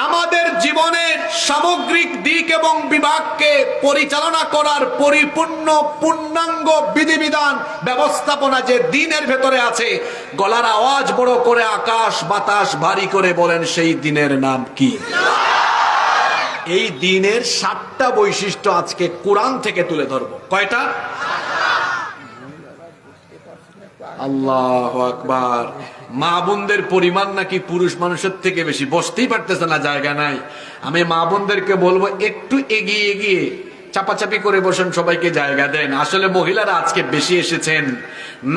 আমাদের জীবনের সামগ্রিক দিক এবং বিভাগকে পরিচালনা করার পরিপূর্ণ পূর্ণাঙ্গ বিধিবিধান ব্যবস্থাপনা যে দিনের ভেতরে আছে। গলার আওয়াজ বড় করে আকাশ বাতাস ভারী করে বলেন, সেই দিনের নাম কি? এই দিনের 7টা বৈশিষ্ট্য আজকে কোরআন থেকে তুলে ধরবো। কয়টা? আল্লাহু আকবার। মা বোনদের পরিমাণ নাকি পুরুষ মানুষের থেকে বেশি, বসতেই পারতেছে না, জায়গা নাই। আমি মা বোনদেরকে বলবো একটু এগিয়ে এগিয়ে চাপাচাপি করে বসেন, সবাইকে জায়গা দেন। আসলে মহিলারা আজকে বেশি এসেছেন।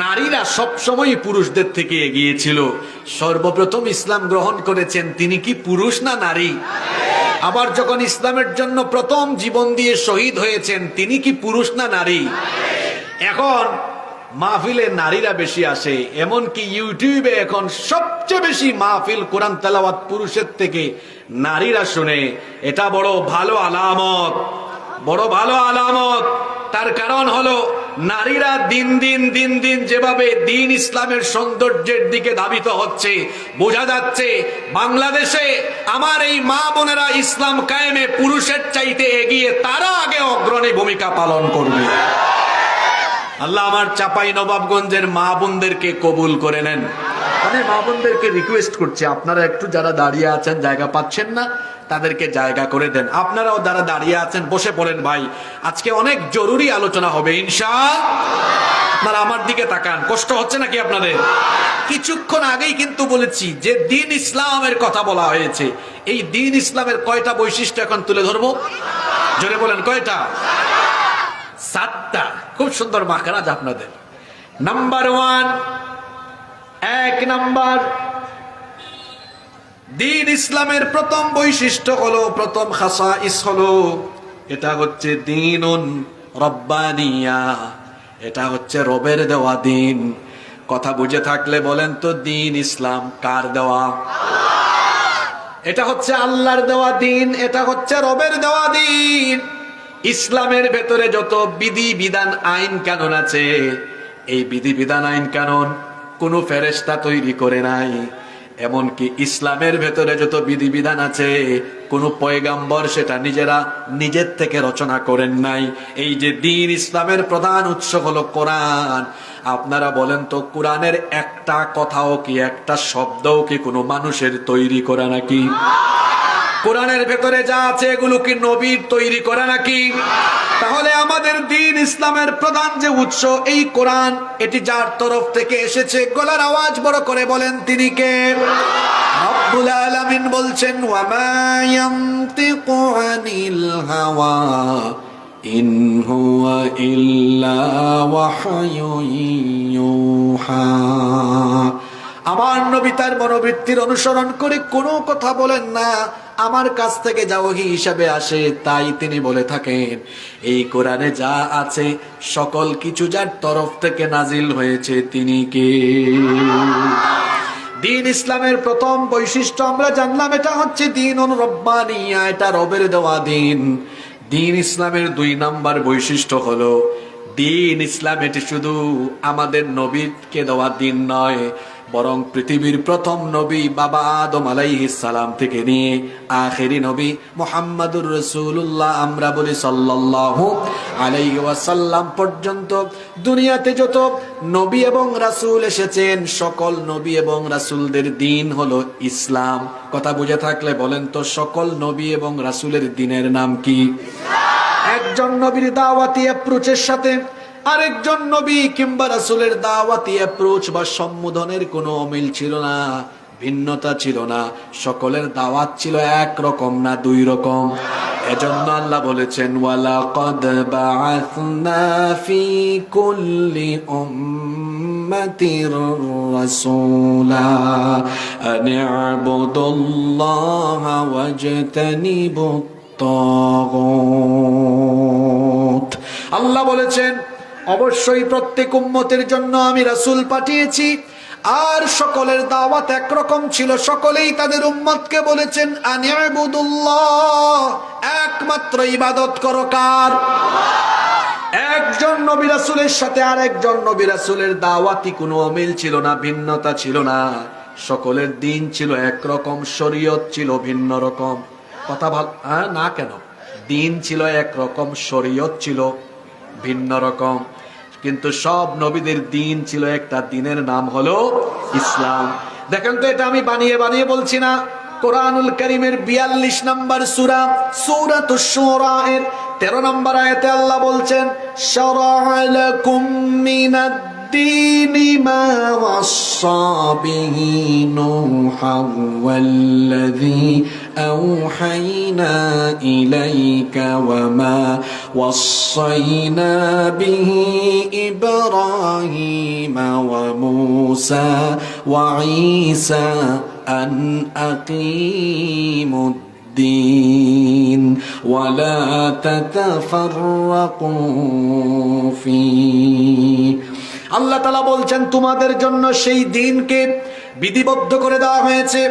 নারীরা সবসময় পুরুষদের থেকে এগিয়ে ছিল। সর্বপ্রথম ইসলাম গ্রহণ করেছেন তিনি কি পুরুষ না নারী? আবার যখন ইসলামের জন্য প্রথম জীবন দিয়ে শহীদ হয়েছেন তিনি কি পুরুষ না নারী? এখন মাহফিলে নারীরা বেশি আসে, এমনকি ইউটিউবে এখন সবচেয়ে বেশি মাহফিল কোরআন তেলাওয়াত পুরুষের থেকে নারীরা শুনে। এটা বড় ভালো আলামত, বড় ভালো আলামত। তার কারণ হলো নারীরা দিন দিন যেভাবে দিন ইসলামের সৌন্দর্যের দিকে ধাবিত হচ্ছে, বোঝা যাচ্ছে বাংলাদেশে আমার এই মা বোনেরা ইসলাম কায়েমে পুরুষের চাইতে এগিয়ে, তারা আগে অগ্রণী ভূমিকা পালন করবে। আল্লাহ আমার চাপাই নবাবগঞ্জের মা বোনদেরকে কবুল করে নেন। মানে মা বোনদেরকে রিকোয়েস্ট করছি, আপনারা একটু যারা দাঁড়িয়ে আছেন জায়গা পাচ্ছেন না, তাদেরকে জায়গা করে দেন। আপনারাও যারা দাঁড়িয়ে আছেন বসে পড়েন ভাই, আজকে অনেক জরুরি আলোচনা হবে ইনশাআল্লাহ। আপনারা আমার দিকে তাকান, কষ্ট হচ্ছে নাকি আপনাদের? কিছুক্ষণ আগেই কিন্তু বলেছি যে দিন ইসলামের কথা বলা হয়েছে। এই দিন ইসলামের কয়টা বৈশিষ্ট্য এখন তুলে ধরবো? জোরে বলেন, কয়টা? 7টা। খুব সুন্দর মাখরাজ আপনাদের। নাম্বার 1, 1 নাম্বার দিন ইসলামের প্রথম বৈশিষ্ট্য হলো, প্রথম খাসাইস হলো, এটা হচ্ছে দ্বীনুন রব্বানিয়া। এটা হচ্ছে রবের দেওয়া দিন। কথা বুঝে থাকলে বলেন তো, দিন ইসলাম কার দেওয়া? এটা হচ্ছে আল্লাহর দেওয়া দিন, এটা হচ্ছে রবের দেওয়া দিন। ইসলামের ভেতরে যত বিধি বিধান আইন কানুন আছে, এই বিধি বিধান আইন কানুন কোন ফেরেশতা তৈরি করে নাই। এমনকি ইসলামের ভেতরে যত বিধিবিধান আছে, কোন পয়গাম্বর সেটা নিজের থেকে রচনা করেন নাই। এই যে দিন ইসলামের প্রধান উৎস হলো কোরআন। আপনারা বলেন তো, কোরআনের একটা কথাও কি, একটা শব্দও কি কোনো মানুষের তৈরি করা নাকি? কোরআনের ভেতরে যা আছে এগুলো কি নবীর তৈরি করা নাকি? তাহলে আমাদের দ্বীন ইসলামের প্রধান যে উৎস এই কোরআন, এটি যার তরফ থেকে এসেছে, গলার আওয়াজ বড় করে বলেন তিনি কে? রব্বুল আলামিন বলছেন, ওয়া মা ইয়ানতিকু আনিল হাওয়া ইন হুয়া ইল্লা ওয়াহয়ুন ইউহা। আমার নবী তার মনোবৃত্তির অনুসরণ করে কোনো কথা বলেন না, আমার কাছ থেকে যা ওহী হিসাবে আসে তাই তিনি বলে থাকেন। এই কোরআনে যা আছে সকল কিছু যার তরফ থেকে নাজিল হয়েছে তিনি কে? দ্বীন ইসলামের প্রথম বৈশিষ্ট্য আমরা জানলাম, এটা হচ্ছে দ্বীনুন রব্বানিয়া, এটা রবের দেওয়া দ্বীন। দ্বীন ইসলামের 2 নাম্বার বৈশিষ্ট্য হলো দ্বীন ইসলাম এটি শুধু আমাদের নবীকে দেওয়া দ্বীন নয়, বরং পৃথিবীর প্রথম নবী বাবা আদম আলাইহিস সালাম থেকে নিয়ে আখেরি নবী মুহাম্মাদুর রাসূলুল্লাহ, আমরা বলি সাল্লাল্লাহু আলাইহি ওয়াসাল্লাম পর্যন্ত দুনিয়াতে যত নবী এবং রাসূল এসেছেন, সকল নবী এবং রাসূলদের দ্বীন হলো ইসলাম। কথা বুঝে থাকলে বলেন তো, সকল নবী এবং রাসূলের দ্বীনের নাম কি? একজন নবীর দাওয়াতি অ্যাপ্রোচের সাথে আরেকজন নবী কিংবা রাসূলের দাওয়াতি অ্যাপ্রোচ বা সম্বোধনের কোনো অমিল ছিল না, ভিন্নতা ছিল না। সকলের দাওয়াত ছিল এক রকম না 2 রকম। এজন্য আল্লাহ বলেছেন, ওয়ালাকাদ বাআসনা ফি কুল্লি উম্মাতির রাসূলা আন ইবুদুল্লাহা ওয়াজতানিবুত তাগুত। আল্লাহ বলেছেন, অবশ্যই প্রত্যেক উম্মতের জন্য আমি রাসূল পাঠিয়েছি, আর সকলের দাওয়াত একরকম ছিল। সকলেই তাদের উম্মতকে বলেছেন আন ইবুদুল্লাহ, একমাত্র ইবাদত করো কার? একজন নবী রাসূলের সাথে আরেকজন নবী রাসূলের দাওয়াতি কোনো অমিল ছিল না, ভিন্নতা ছিল না। সকলের দ্বীন ছিল একরকম, শরীয়ত ছিল ভিন্ন রকম। কথা ভালো না কেন? দ্বীন ছিল একরকম, শরীয়ত ছিল ভিন্ন রকম, কিন্তু সব নবীদের দ্বীন ছিল একটা, দ্বীনের নাম হলো ইসলাম। দেখেন তো, এটা আমি বানিয়ে বানিয়ে বলছি না। কোরআনুল কারীমের 42 নম্বর সূরা, সূরাতুশ শুরা এর 13 নম্বর আয়াতে আল্লাহ বলছেন, শারা'a লাকুম মিনাদ দ্বীনি মা ওয়াসসা বিহি নূহা ওয়াল্লাযী أوحينا إليك وما وصينا به إبراهيم وموسى وعيسى أن أقيموا الدين ولا تتفرقوا فيه। আল্লাহ তাআলা বলছেন, তোমাদের জন্য সেই দ্বীনকে বিধিবদ্ধ করে দেওয়া হয়েছে,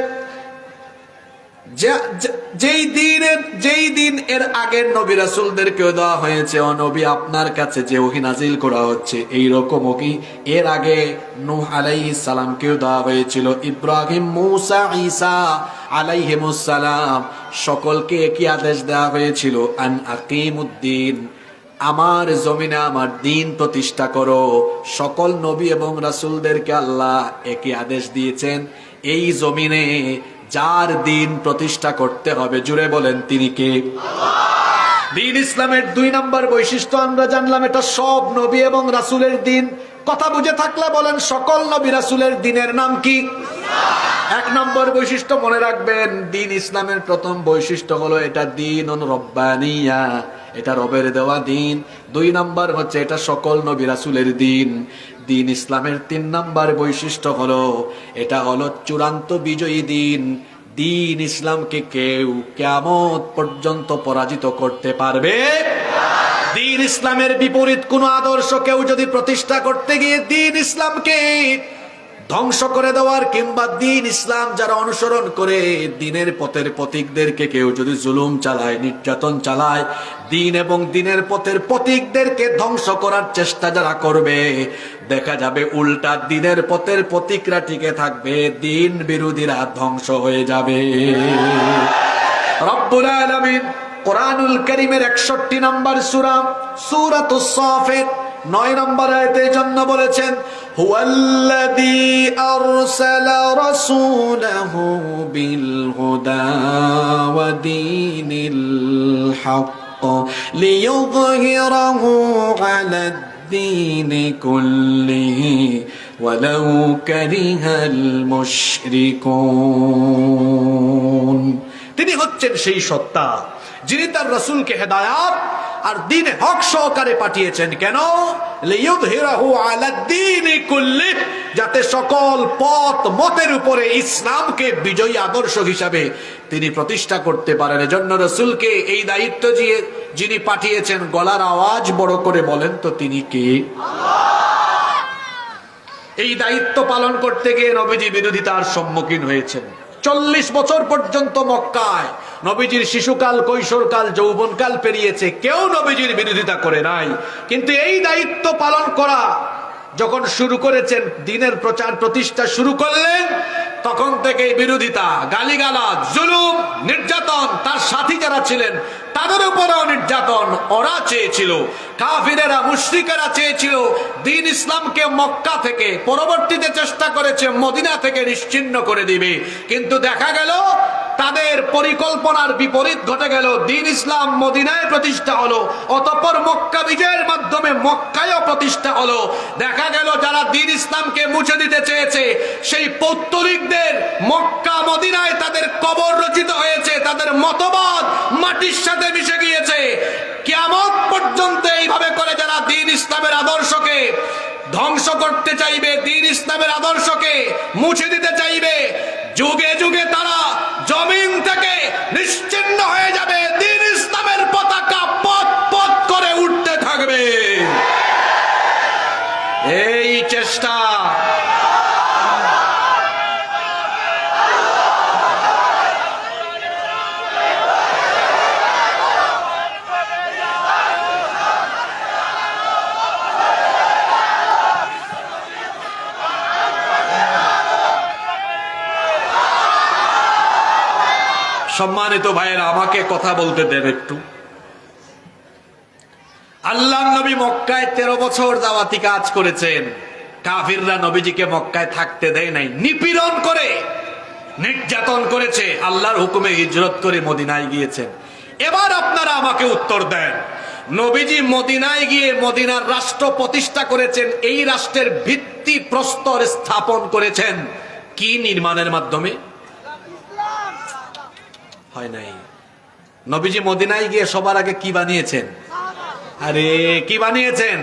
যেই দিন এর আগের নবী রাসূলদেরকেও দেওয়া হয়েছে। ও নবী, আপনার কাছে যে ওহী নাজিল করা হচ্ছে এই রকম ওহী এর আগে নূহ আলাইহিস সালামকেও দেওয়া হয়েছিল, ইব্রাহিম, মূসা, ঈসা আলাইহিমুস সালাম সকলকে একই আদেশ দেওয়া হয়েছিল, আন আকিমুদ্দিন, আমার জমিনে আমার দ্বীন প্রতিষ্ঠা করো। সকল নবী এবং রাসূলদেরকে আল্লাহ একই আদেশ দিয়েছেন, এই জমিনে যার দ্বীন প্রতিষ্ঠা করতে হবে, জুড়ে বলেন তিনি কে? দ্বীন ইসলামের 2 নম্বর বৈশিষ্ট্য আমরা জানলাম, এটা সব নবী এবং রাসূলের দ্বীন। কথা বুঝে থাকলে বলেন, সকল নবী রাসূলের দ্বীনের নাম কি? 1 নম্বর বৈশিষ্ট্য মনে রাখবেন, দ্বীন ইসলামের প্রথম বৈশিষ্ট্য হলো এটা দ্বীনুন রব্বানিয়া, এটা রবের দেওয়া দ্বীন। 2 নম্বর হচ্ছে এটা সকল নবী রাসূলের দ্বীন। দ্বীন ইসলামের 3 নম্বর বৈশিষ্ট্য হলো এটা হলো চূড়ান্ত বিজয়ী দ্বীন। দ্বীন ইসলামকে কেউ কিয়ামত পর্যন্ত পরাজিত করতে পারবে। দ্বীন ইসলামের বিপরীত কোন আদর্শ কেউ যদি প্রতিষ্ঠা করতে গিয়ে দ্বীন ইসলামকে ধ্বংস করে দেওয়ার, কিংবা দ্বীন ইসলাম যারা অনুসরণ করে দ্বীনের পথের প্রতীকদেরকে কেউ যদি জুলুম চালায়, নির্যাতন চালায়, দ্বীন এবং দ্বীনের পথের প্রতীকদেরকে ধ্বংস করার চেষ্টা যারা করবে, দেখা যাবে উল্টা দ্বীনের পথের প্রতীকরা টিকে থাকবে, দ্বীন বিরোধীরা ধ্বংস হয়ে যাবে। রব্বুল আলামিন কোরআনুল কারীমের 61 নম্বর সূরা, সূরাতুস সাফাত 9 নম্বর আয়াতে জন্য বলেছেন হুয়াল্লাযী আরসালা রাসূলাহু বিল হুদা ওয়া দীনিল হক লিইয়ুযহিরাহু আলাদ দীনি কুল্লিহি ওয়ালাউ কারিহাল মুশরিকুন। তিনি হচ্ছেন সেই সত্তা যিনি তার রাসূলকে হেদায়াত আর দ্বীনে হক সহকারে পাঠিয়েছেন। কেন? লিইয়ুযহিরাহু আলাদ দীনি কুল্লিহি, যাতে সকল পথ মতের উপরে ইসলামকে বিজয়ী আদর্শ হিসাবে তিনি প্রতিষ্ঠা করতে পারেন। এজন্য রাসূলকে এই দায়িত্ব যিনি পাঠিয়েছেন, গলার আওয়াজ বড় করে বলেন তো তিনি কে? এই দায়িত্ব পালন করতে গিয়ে নবীজি বিরোধিতার সম্মুখীন হয়েছেন। 40 বছর পর্যন্ত মক্কায় নবীজির শিশুকাল, কৈশোরকাল, যৌবনকাল পেরিয়েছে, কেউ নবীজির বিরোধিতা করে নাই। কিন্তু এই দায়িত্ব পালন করা যখন শুরু করেছেন, দ্বীনের প্রচার প্রতিষ্ঠা শুরু করলেন, তখন থেকে বিরোধিতা, গালিগালাজ, জুলুম, নির্যাতন, তার সাথী যারা ছিলেন তাদের উপরেও নির্যাতন ওরা চেয়েছিল। কাফিরেরা, মুশরিকেরা চেয়েছিল দ্বীন ইসলামকে মক্কা থেকে, পরবর্তীতে চেষ্টা করেছে মদিনা থেকে নিশ্চিহ্ন করে দিবে। কিন্তু দেখা গেল তাদের পরিকল্পনার বিপরীত ঘটে গেল। দ্বীন ইসলাম মদিনায় প্রতিষ্ঠা হলো, অতঃপর মক্কা বিজয়ের মাধ্যমে মক্কায়ও প্রতিষ্ঠা হলো। দেখা গেল যারা দ্বীন ইসলামকে মুছে দিতে চেয়েছে, সেই পৌত্তলিকদের মক্কা মদিনায় তাদের কবর রচিত হয়েছে, তাদের মতবাদ মাটির সাথে মিশে গিয়েছে। কিয়ামত পর্যন্ত এইভাবে করে যারা দ্বীন ইসলামের আদর্শকে ধ্বংস করতে চাইবে, দ্বীন ইসলামের আদর্শকে মুছে দিতে চাইবে, যুগে যুগে তারা জমিন থেকে নিশ্চিহ্ন হয়ে যাবে। দ্বীন ইসলামের পতাকা পথ পথ করে উঠতে থাকবে। এই চেষ্টা সম্মানিত ভাইয়েরা, আমাকে কথা বলতে দেন একটু। আল্লাহর নবী মক্কায় 13 বছর দাওয়াতি কাজ করেছেন। কাফিররা নবীজিকে মক্কায় থাকতে দেয় নাই, নিপীড়ন করে, নির্যাতন করেছে। আল্লাহর হুকুমে হিজরত করে মদিনায় গিয়েছেন। এবার আপনারা আমাকে উত্তর দেন, নবীজি মদিনায় গিয়ে মদিনার রাষ্ট্র প্রতিষ্ঠা করেছেন, এই রাষ্ট্রের ভিত্তি প্রস্তর স্থাপন করেছেন কি নির্মাণের মাধ্যমে? হয় নাই। নবীজি মদিনায় গিয়ে সবার আগে কি বানিয়েছেন? আরে কি বানিয়েছেন?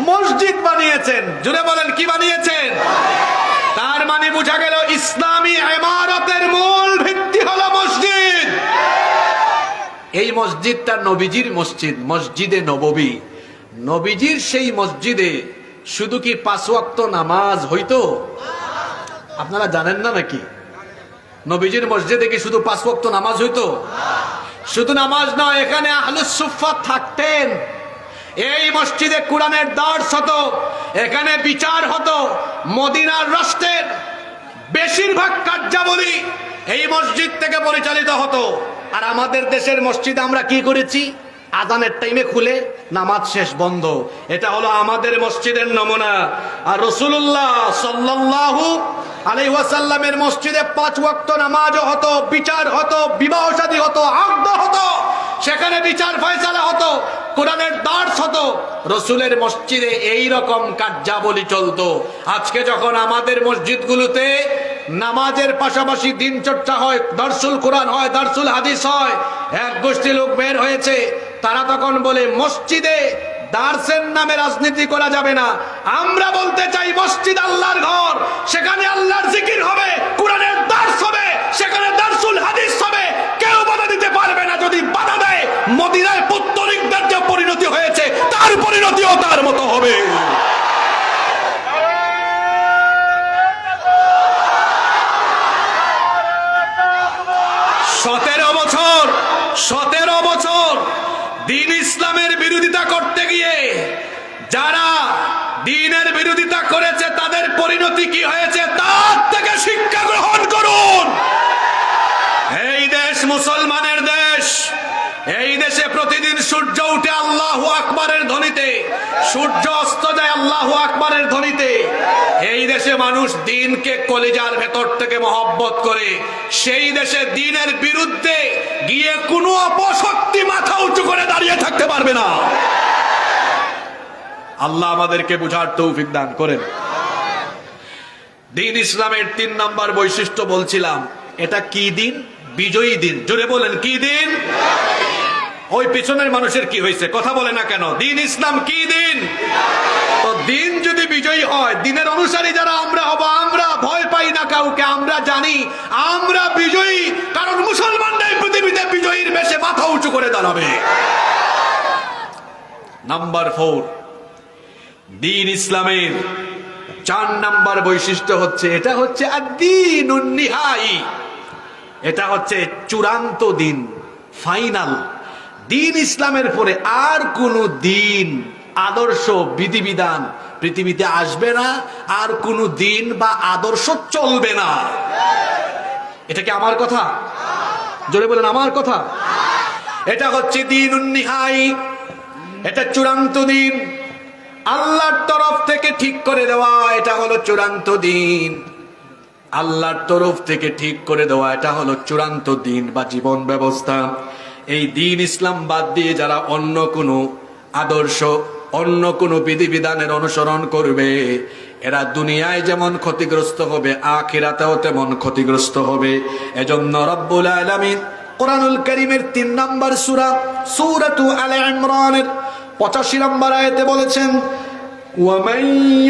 মসজিদ বানিয়েছেন। জুড়ে বলেন, কি বানিয়েছেন? তার মানে বোঝা গেল ইসলামী ইমারতের মূল ভিত্তি হলো মসজিদ। এই মসজিদটা নবীজির মসজিদ, মসজিদে নববী। নবীজির সেই মসজিদে শুধু কি 5 ওয়াক্ত নামাজ হইতো? আপনারা জানেন না নাকি? নবীজির মসজিদে কি শুধু 5 ওয়াক্ত নামাজ হইতো? শুধু নামাজ নয়, এখানে আহলুস সুফফা থাকতেন। এই মসজিদে কোরআনের দর্স হতো, এখানে বিচার হতো। মদিনার রাষ্ট্রের বেশিরভাগ কার্যাবলী এই মসজিদ থেকে পরিচালিত হতো। আর আমাদের দেশের মসজিদ আমরা কি করেছি? আযানের টাইমে খুলে নামাজ শেষ, বন্ধ। এটা হলো আমাদের মসজিদের নমুনা। আর রাসূলুল্লাহ সাল্লাল্লাহু আলাইহি ওয়াসাল্লামের মসজিদে 5 ওয়াক্ত নামাজও হতো, বিচার হতো, বিবাহ শাদী হতো, আকদ হতো, সেখানে বিচার ফয়সালা হতো, কোরআনের দর্স হতো। রাসূলের মসজিদে এই রকম কার্যাবলী চলতো। আজকে যখন আমাদের মসজিদগুলোতে নামাজের পাশাপাশি দিন চর্চা হয়, দর্সুল কোরআন হয়, দর্সুল হাদিস হয়, এক গোষ্ঠী লোক বের হয়েছে, তারা তখন বলে মসজিদে দার্সের নামে রাজনীতি করা যাবে না। আমরা বলতে চাই মসজিদ আল্লাহর ঘর, সেখানে আল্লাহর জিকির হবে, কোরআনের দর্স হবে, সেখানে দর্সুল হাদিস হবে। কেউ বাধা দিতে পারবে না। যদি বাধা দেয়, মদিনায় পুত্তলিকদের যে পরিণতি হয়েছে তার পরিণতিও তার মতো হবে। সতেরো বছর দ্বীন ইসলামের বিরোধিতা করতে গিয়ে যারা দ্বীনের বিরোধিতা করেছে তাদের পরিণতি কি হয়েছে তার থেকে শিক্ষা গ্রহণ করুন। এই দেশ মুসলমানের দেশ। এই দেশে প্রতিদিন সূর্য উঠে আল্লাহু আকবারের ধ্বনিতে, সূর্য অস্ত যায় আল্লাহু আকবারের ধ্বনিতে। এই দেশে মানুষ দ্বীনকে কলিজার ভেতর থেকে মহব্বত করে, সেই দেশে দ্বীনের বিরুদ্ধে গিয়ে কোনো অপশক্তি মাথা উঁচু করে দাঁড়িয়ে থাকতে পারবে না। আল্লাহ আমাদেরকে বুঝার তৌফিক দান করেন। দ্বীন ইসলামের ৩ নম্বর বৈশিষ্ট্য বলছিলাম, এটা কি দিন? বিজয়ী দিন। জোরে বলেন, কি দিন? ওই পিছনের মানুষের কি হয়েছে, কথা বলে না কেন? দ্বীন ইসলাম কি দিন? তো দিন যদি বিজয়ী হয়, দিনের অনুসারী যারা আমরা হব, আমরা ভয় পাই না কাউকে, আমরা জানি আমরা বিজয়ী, কারণ মুসলমানরাই পৃথিবীতে বিজয়ীর বেশে মাথা উঁচু করে দাঁড়াবে। নাম্বার 4, দ্বীন ইসলামের 4 নম্বর বৈশিষ্ট্য হচ্ছে, এটা হচ্ছে আদ-দীনুন নিহাই, এটা হচ্ছে চূড়ান্ত দিন, ফাইনাল। দ্বীন ইসলামের পরে আর কোন দিন, আদর্শ, বিধিবিধান পৃথিবীতে আসবে না, আর কোন দিন বা আদর্শ চলবে না। এটা কি আমার কথা? জোরে বলেন, আমার কথা। এটা হচ্ছে দীনুন নিহাই, এটা চূড়ান্ত দিন, আল্লাহর তরফ থেকে ঠিক করে দেওয়া, এটা হলো চূড়ান্ত দিন। আল্লাহর তরফ থেকে ঠিক করে দেওয়া, এটা হলো চূড়ান্ত দিন বা জীবন ব্যবস্থা। এই দ্বীন ইসলাম বাদ দিয়ে যারা অন্য কোনো আদর্শ, অন্য কোনো বিধিবিধানের অনুসরণ করবে, এরা দুনিয়ায় যেমন ক্ষতিগ্রস্ত হবে, আখিরাতেও তেমন ক্ষতিগ্রস্ত হবে। এজন্য রব্বুল আলামিন কোরআনুল কারীমের 3 নম্বর সূরা, সূরাতু আলে ইমরানের 85 নম্বর আয়াতে বলেছেন, وَمَن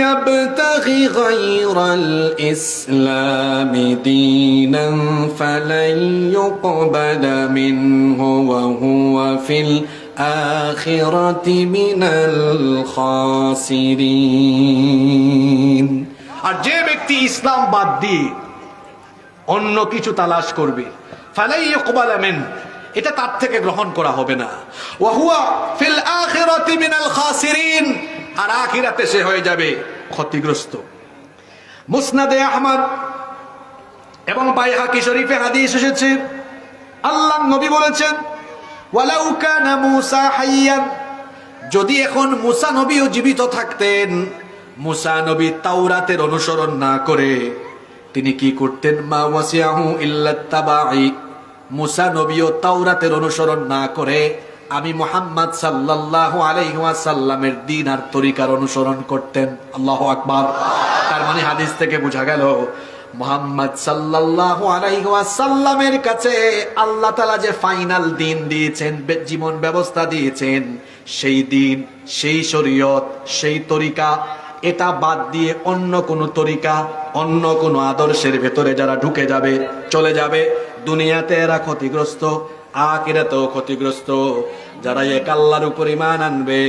يَبْتَغِ غَيْرَ الْإِسْلَامِ دِينًا فَلَن يُقْبَلَ مِنْهُ وَهُوَ فِي الْآخِرَةِ مِنَ الْخَاسِرِينَ। আর যে ব্যক্তি ইসলাম বাদ দিয়ে অন্য কিছু তালাশ করবে, ফালাই ইউকবালা মিন, এটা তার থেকে গ্রহণ করা হবে না। ওয়া হুয়া ফিল আখিরাতি মিনাল খাসিরিন, আর আখিরাতে সে হয়ে যাবে ক্ষতিগ্রস্ত। মুসনাদে আহমদ এবং বাইহাকি শরীফে হাদিস এসেছে, আল্লাহর নবী বলেছেন, ওয়ালাউ কানা মূসা হাইয়ান, যদি এখন মূসা নবীও জীবিত থাকতেন, মূসা নবী তাওরাতের অনুসরণ না করে তিনি কি করতেন? মা ওয়াসিয়াহু ইল্লা তাবাই, মূসা নবীও তাওরাতের অনুসরণ না করে আমি মুহাম্মদ সাল্লাল্লাহু আলাইহি ওয়াসাল্লামের দ্বীন আর তরিকার অনুসরণ করতেন। আল্লাহু আকবার। তার মানে হাদিস থেকে বোঝা গেল, মুহাম্মদ সাল্লাল্লাহু আলাইহি ওয়াসাল্লামের কাছে আল্লাহ তাআলা যে ফাইনাল দ্বীন দিয়েছেন, জীবন ব্যবস্থা দিয়েছেন, সেই দ্বীন, সেই শরীয়ত, সেই তরিকা, এটা বাদ দিয়ে অন্য কোন তরিকা, অন্য কোন আদর্শের ভেতরে যারা ঢুকে যাবে, চলে যাবে, দুনিয়াতে এরা ক্ষতিগ্রস্ত, আখিরাতেও ক্ষতিগ্রস্ত। যারা এক আল্লাহর উপর ঈমান আনবে,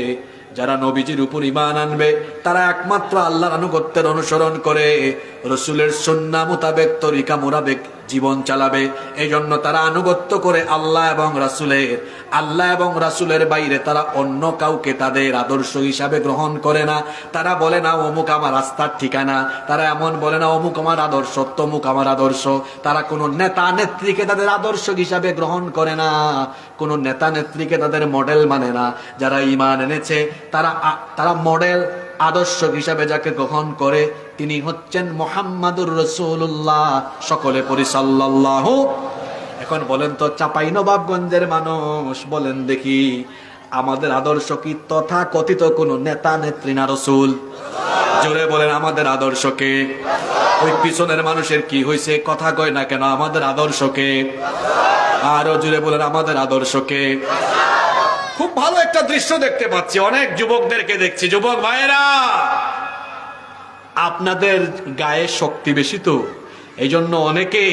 যারা নবীজির উপর ঈমান আনবে, তারা একমাত্র আল্লাহর আনুগত্যের অনুসরণ করে রাসূলের সুন্নাহ মোতাবেক, তরিকা মোতাবেক জীবন চালাবে। এই জন্য তারা আনুগত্য করে আল্লাহ এবং রাসূলের। আল্লাহ এবং রাসূলের বাইরে তারা অন্য কাউকে তাদের আদর্শ হিসাবে গ্রহণ করে না। তারা বলে না অমুক আমার রাস্তার ঠিকানা, তারা এমন বলে না অমুক আমার আদর্শ, তমুক আমার আদর্শ। তারা কোনো নেতা নেত্রীকে তাদের আদর্শ হিসাবে গ্রহণ করে না, কোনো নেতা নেত্রীকে তাদের মডেল মানে না। যারা ঈমান এনেছে তারা মডেল, আদর্শ হিসাবে যাকে গ্রহণ করে তিনি হচ্ছেন মুহাম্মাদুর রাসূলুল্লাহ। সকলে পড়ি সাল্লাল্লাহু। এখন বলেন তো, চাঁপাইনবাবগঞ্জের মানুষ বলেন দেখি, আমাদের আদর্শ কি তথা কথিত কোন নেতা নেত্রী না রাসূল? জোরে বলেন, আমাদের আদর্শকে। ওই পিছনের মানুষের কি হয়েছে, কথা কয় না কেন? আমাদের আদর্শকে। আরো জোরে বলেন, আমাদের আদর্শকে। খুব ভালো একটা দৃশ্য দেখতে পাচ্ছি, অনেক যুবকদেরকে দেখছি। যুবক ভাইয়েরা, আপনাদের গায়ে শক্তি বেশি তো, এই জন্য অনেকে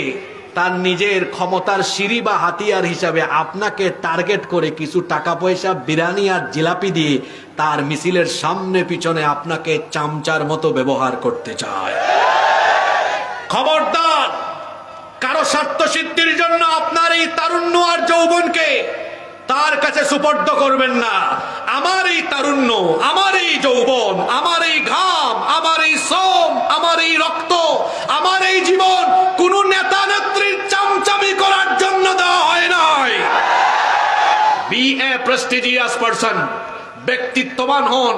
তার নিজের ক্ষমতার সিঁড়ি বা হাতিয়ার হিসাবে আপনাকে টার্গেট করে কিছু টাকা পয়সা, বিরিয়ানি আর জিলাপি দিয়ে তার মিছিলের সামনে পিছনে আপনাকে চামচার মতো ব্যবহার করতে চায়। খবরদার, কারো স্বার্থ সিদ্ধির জন্য আপনার এই তারুণ্য আর যৌবনকে তার কাছে সুপর্দ করবেন না। আমার এই তারুণ্য, আমার এই যৌবন, আমার এই ঘাম, আমার এই শ্রম, আমার এই রক্ত, আমার এই জীবন কোন নেতা নেত্রীর চামচামি করার জন্য দেওয়া হয় নাই। বি এ প্রেস্টিজিয়াস পারসন, ব্যক্তিত্ববান হন,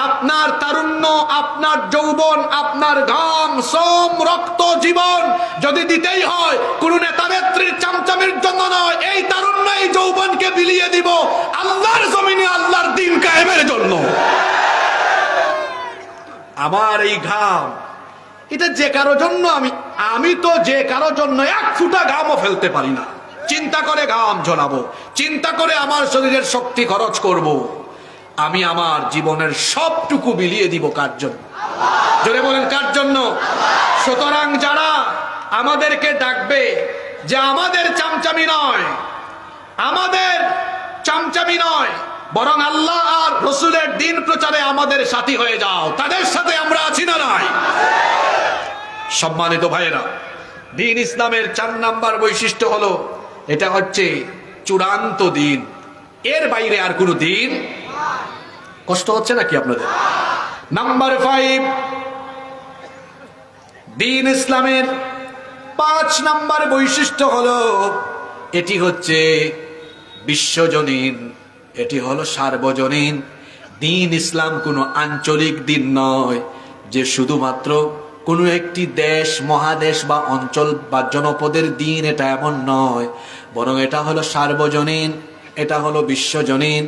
আপনার তারুণ্য, আপনার যৌবন, আপনার ঘাম, শ্রম, রক্ত, জীবন যদি দিতেই হয় কোন নেতা নেত্রীর চামচামির জন্য নয়, এই তারুণ্য এই যৌবনকে বিলিয়ে দিব আল্লাহর জমিনে আল্লাহর দ্বীন কায়েমের জন্য। আমার এই ঘাম এটা যে কারো জন্য, আমি তো যে কারো জন্য এক ফোঁটা ঘামও ফেলতে পারি না। চিন্তা করে ঘাম ঝরাবো, চিন্তা করে আমার শরীরের শক্তি খরচ করব। আমি আমার জীবনের সবটুকু বিলিয়ে দিব কার জন্য? জোরে বলেন কার জন্য? সুতরাং যারা আমাদেরকে ডাকবে যে আমাদের চামচামি নয়, আমাদের চামচামি নয়, বরং আল্লাহ আর রসুলের দ্বীন প্রচারে আমাদের সাথী হয়ে যাও, তাদের সাথে আমরা আছি না নাই? সম্মানিত ভাইয়েরা, দ্বীন ইসলামের 4 নাম্বার বৈশিষ্ট্য হলো এটা হচ্ছে চূড়ান্ত দ্বীন। এর বাইরে আর কোনো দ্বীন। কষ্ট হচ্ছে নাকি আপনাদের? নাম্বার 5, দ্বীন ইসলামের 5 নাম্বার বৈশিষ্ট্য হলো এটি হচ্ছে বিশ্বজনীন, এটি হলো সার্বজনীন। দ্বীন ইসলাম কোনো আঞ্চলিক দ্বীন নয় যে শুধুমাত্র কোনো একটি দেশ, মহাদেশ বা অঞ্চল বা জনপদের দ্বীন, এটা এমন নয়, বরং এটা হলো সার্বজনীন, এটা হলো বিশ্বজনীন।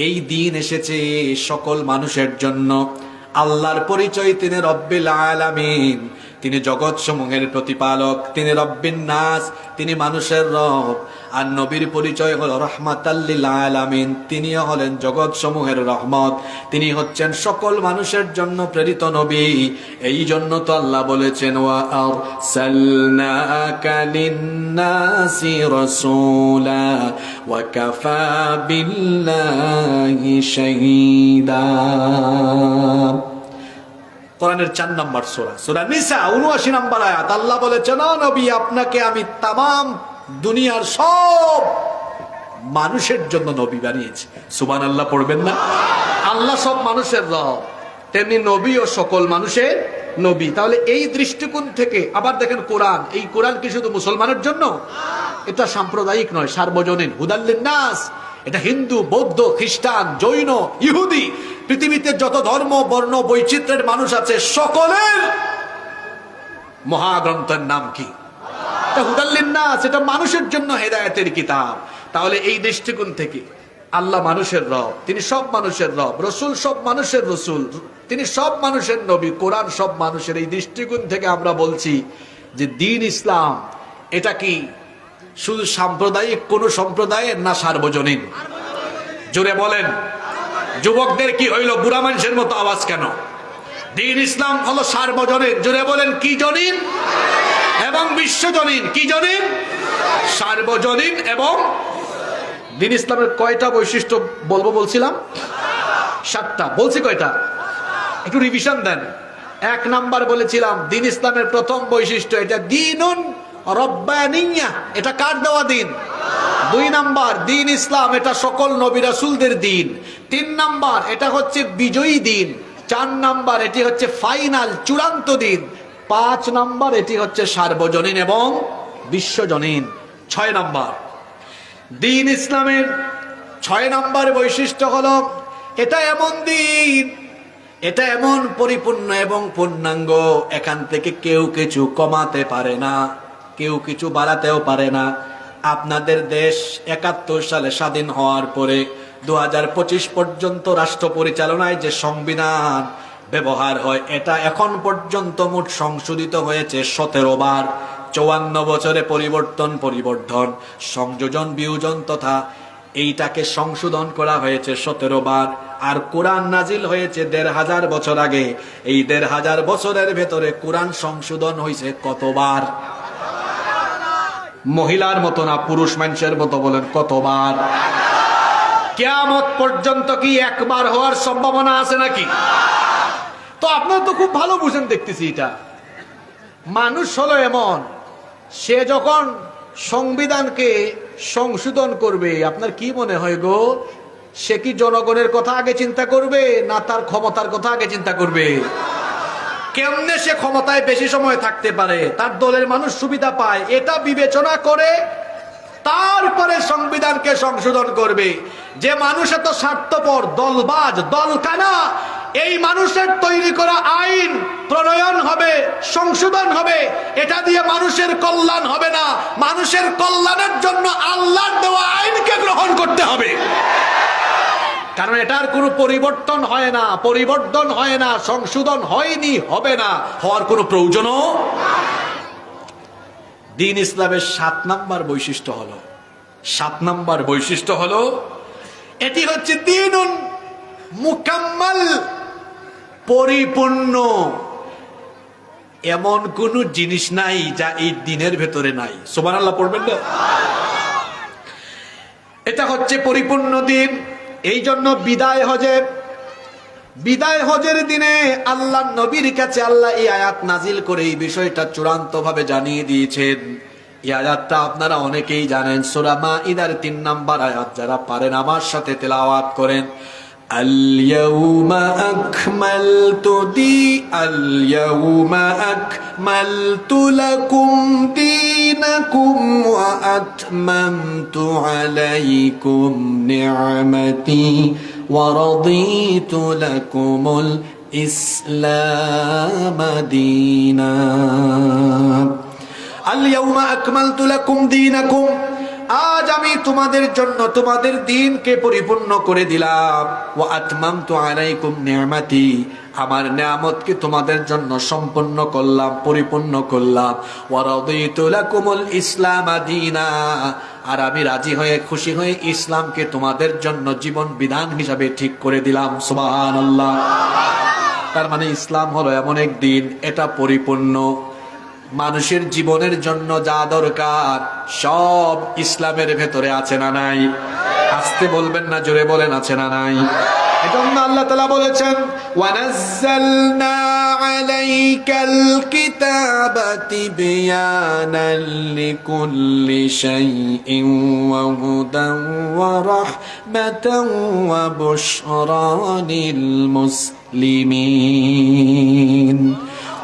এই দ্বীন এসেছে সকল মানুষের জন্য। আল্লাহর পরিচয় তিনি রব্বিল আলামিন, তিনি জগৎ সমূহের প্রতিপালক, তিনি রব্বিন নাস, তিনি মানুষের রব। আর নবীর পরিচয় হলো রাহমাতাল লিল আলামিন, তিনিও হলেন জগৎ সমূহের রহমত, তিনি হচ্ছেন সকল মানুষের জন্য প্রেরিত নবী। এই জন্য তো আল্লাহ বলেছেন ওয়া আরসালনাকা লিন্নাসি রাসূলা ওয়া কাফা বিল্লাহি শাহীদা। কোরআনের 4 নম্বর সূরা, সূরা নিসা 79 নম্বর আয়াত। আল্লাহ বলেছেন ও নবী, আপনাকে আমি তামাম দুনিয়ার সব মানুষের জন্য নবী বানিয়েছি। সুবহানাল্লাহ পড়বেন না? আল্লাহ সব মানুষের রব, তেমনি নবী ও সকল মানুষের নবী। তাহলে এই দৃষ্টিকোণ থেকে আবার দেখেন কোরআন, এই কোরআন কি শুধু মুসলমানের জন্য? এটা সাম্প্রদায়িক নয়, সার্বজনীন। হুদাল লিন্নাস, এটা হিন্দু, বৌদ্ধ, খ্রিস্টান, জৈন, ইহুদি, পৃথিবীতে যত ধর্ম, বর্ণ, বৈচিত্র্যের মানুষ আছে সকলের মহাগ্রন্থের নাম কি? এটা হুদাল লিন্নাস, এটা মানুষের জন্য হেদায়েতের কিতাব। তাহলে এই দৃষ্টিকোণ থেকে আল্লাহ মানুষের রব, তিনি সব মানুষের রব, রসুল সব মানুষের রসুল, তিনি সব মানুষের নবী, কোরআন সব মানুষের। এই দৃষ্টিকোণ থেকে আমরা বলছি যে দ্বীন ইসলাম এটা কি শুধু সাম্প্রদায়িক কোন সম্প্রদায়ের, না সার্বজনীন? জোরে বলেন। যুবকদের কি হইল, বুড়া মানুষের মতো আওয়াজ কেন? দ্বীন ইসলাম হলো সার্বজনীন। জোরে বলেন কি জনীন এবং বিশ্বজনীন। কি জনীন? সার্বজনীন এবং। দ্বীন ইসলামের কয়টা বৈশিষ্ট্য বলবো বলছিলাম? 7টা। বলছি কয়টা? একটু রিভিশন দেন। 1 নাম্বার বলেছিলাম দ্বীন ইসলামের প্রথম বৈশিষ্ট্য এটা দ্বীনুন রব্বানিয়া, এটা কার দেওয়া দ্বীন? 2 নাম্বার দ্বীন ইসলাম এটা সকল নবী রাসূলদের দ্বীন। 3 নাম্বার এটা হচ্ছে বিজয়ী দ্বীন। 4 নাম্বার এটি হচ্ছে ফাইনাল, চূড়ান্ত দ্বীন। 5 নাম্বার এটি হচ্ছে সার্বজনীন এবং বিশ্বজনীন। 6 নাম্বার দ্বীন ইসলামের 6 নাম্বার বৈশিষ্ট্য হলো এটা এমন দ্বীন, এটা এমন পরিপূর্ণ এবং পূর্ণাঙ্গ, এখান থেকে কেউ কিছু কমাতে পারে না, কেউ কিছু বাড়াতেও পারে না। আপনাদের দেশ 71 সালে স্বাধীন হওয়ার পরে 2025 পর্যন্ত রাষ্ট্র পরিচালনায় যে সংবিধান ব্যবহার হয়, এটা এখন পর্যন্ত মোট সংশোধিত হয়েছে 17 বার। 54 বছরে পরিবর্তন, সংযোজন, বিয়োজন তথা এইটাকে সংশোধন করা হয়েছে 17 বার। আর কোরআন নাজিল হয়েছে 1500 বছর আগে। এই 1500 বছরের ভেতরে কোরআন সংশোধন হয়েছে কতবার? মহিলার মতো না, পুরুষ মানুষের মতো বলেন, কতবার? কিয়ামত পর্যন্ত কি একবার হওয়ার সম্ভাবনা আছে নাকি? তো আপনারা তো খুব ভালো বুঝেন দেখতেছি। এটা মানুষ হলো এমন, সে যখন সংবিধানকে সংশোধন করবে, আপনার কি মনে হয় গো, সে কি জনগণের কথা আগে চিন্তা করবে না তার ক্ষমতার কথা আগে চিন্তা করবে? কেমনে সে ক্ষমতায় বেশি সময় থাকতে পারে, তার দলের মানুষ সুবিধা পায়, এটা বিবেচনা করে তারপরে সংবিধানকে সংশোধন করবে। যে মানুষ এত স্বার্থপর, দলবাজ, দলকানা, এই মানুষের তৈরি করা আইন প্রণয়ন হবে, সংশোধন হবে, এটা দিয়ে মানুষের কল্যাণ হবে না। মানুষের কল্যাণের জন্য আল্লাহর দেওয়া আইনকে গ্রহণ করতে হবে, কারণ এটার কোনো পরিবর্তন হয় না, পরিবর্তন হয় না, সংশোধন হয়নি, হবে না, হওয়ার কোনো প্রয়োজনও। দ্বীন ইসলামের 7 নম্বর বৈশিষ্ট্য হলো, 7 নম্বর বৈশিষ্ট্য হলো এটি হচ্ছে দ্বীনুন মুকাম্মাল, পরিপূর্ণ। এমন কোন জিনিস নাই যা এই দ্বীনের ভেতরে নাই। সুবহানাল্লাহ পড়বেন না? এটা হচ্ছে পরিপূর্ণ দ্বীন। এই জন্য বিদায় হজের দিনে আল্লাহ নবীর কাছে আল্লাহ এই আয়াত নাজিল করে এই বিষয়টা চূড়ান্ত ভাবে জানিয়ে দিয়েছেন। এই আয়াতটা আপনারা অনেকেই জানেন, সূরা মাঈদার 3 নম্বর আয়াত। যারা পারেন আমার সাথে তেলাওয়াত করেন। আল-ইয়াউমা আকমালতু লাকুম দীনাকুম ওয়া আতমামতু আলাইকুম নি'মাতি ওয়া রাদিতু লাকুমুল ইসলাম দীনা। আল-ইয়াউমা আকমালতু লাকুম দীনাকুম, আজ আমি তোমাদের জন্য তোমাদের দ্বীনকে পরিপূর্ণ করে দিলাম। ওয়া আতমামতু আলাইকুম নি'মাতি, আমার নিয়ামতকে তোমাদের জন্য সম্পূর্ণ করলাম, পরিপূর্ণ করলাম। ওয়া রাদিতু লাকুমুল ইসলাম দীনা, আর আমি রাজি হয়ে খুশি হয়ে ইসলামকে তোমাদের জন্য জীবন বিধান হিসাবে ঠিক করে দিলাম। সুবহানাল্লাহ। তার মানে ইসলাম হলো এমন এক দিন, এটা পরিপূর্ণ। মানুষের জীবনের জন্য যা দরকার সব ইসলামের ভেতরে আছে না নাই? আসতে বলবেন না, জোরে বলেন আছে না নাই? এজন্য আল্লাহ তাআলা বলেছেন, ওয়ানাজ্জালনা আলাইকাল কিতাবা তিবয়ানাল লিকুল্লি শাইইন ওয়া হুদান ওয়া রাহমাতান ওয়া বুশরা লিল মুসলিমিন।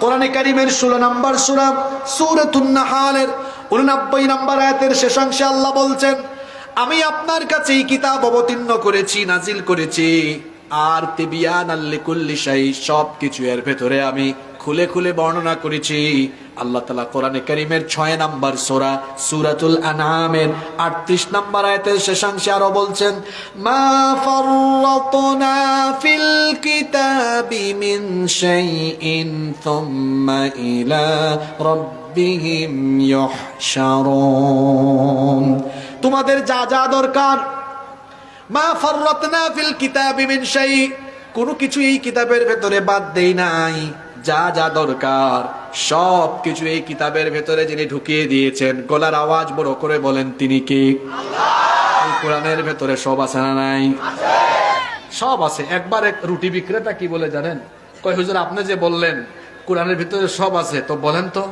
কোরআনে কারীমের 16 নম্বর সূরা সূরাতুন নাহালের 89 নম্বর আয়াতের শেষাংশে আল্লাহ বলছেন, আমি আপনার কাছে এই কিতাব অবতীর্ণ করেছি, নাজিল করেছি, আর তিবিয়ানাল লিকুল্লি শাই, সবকিছু এর ভেতরে আমি খুলে খুলে বর্ণনা করেছি। আল্লাহ তাআলা কোরআনে কারীমের 6 নম্বর সূরা সূরাতুল আনআমের 38 নম্বর আয়াতের শেষাংশে আরো বলছেন, মা ফাররাতনা ফিল কিতাবি মিন শাইইন থুম্মা ইলা রাব্বিহিম ইউহশারুন। তোমাদের যা যা দরকার, মা ফাররাতনা ফিল কিতাবি মিন শাই, কোনো কিছু এই কিতাবের ভেতরে বাদ দেই নাই। যা যা দরকার সব কিছু এই কিতাবের ভেতরে যিনি ঢুকিয়ে দিয়েছেন, গলার আওয়াজ বড় করে বলেন তিনি কে? আল্লাহ। এই কোরআনের ভেতরে সব আছে না নাই? আছে, সব আছে। একবার এক রুটি বিক্রেতা কি বলে জানেন? কয়, হুজুর আপনি যে বললেন কোরআনের ভিতরে সব আছে, তো বলেন তো,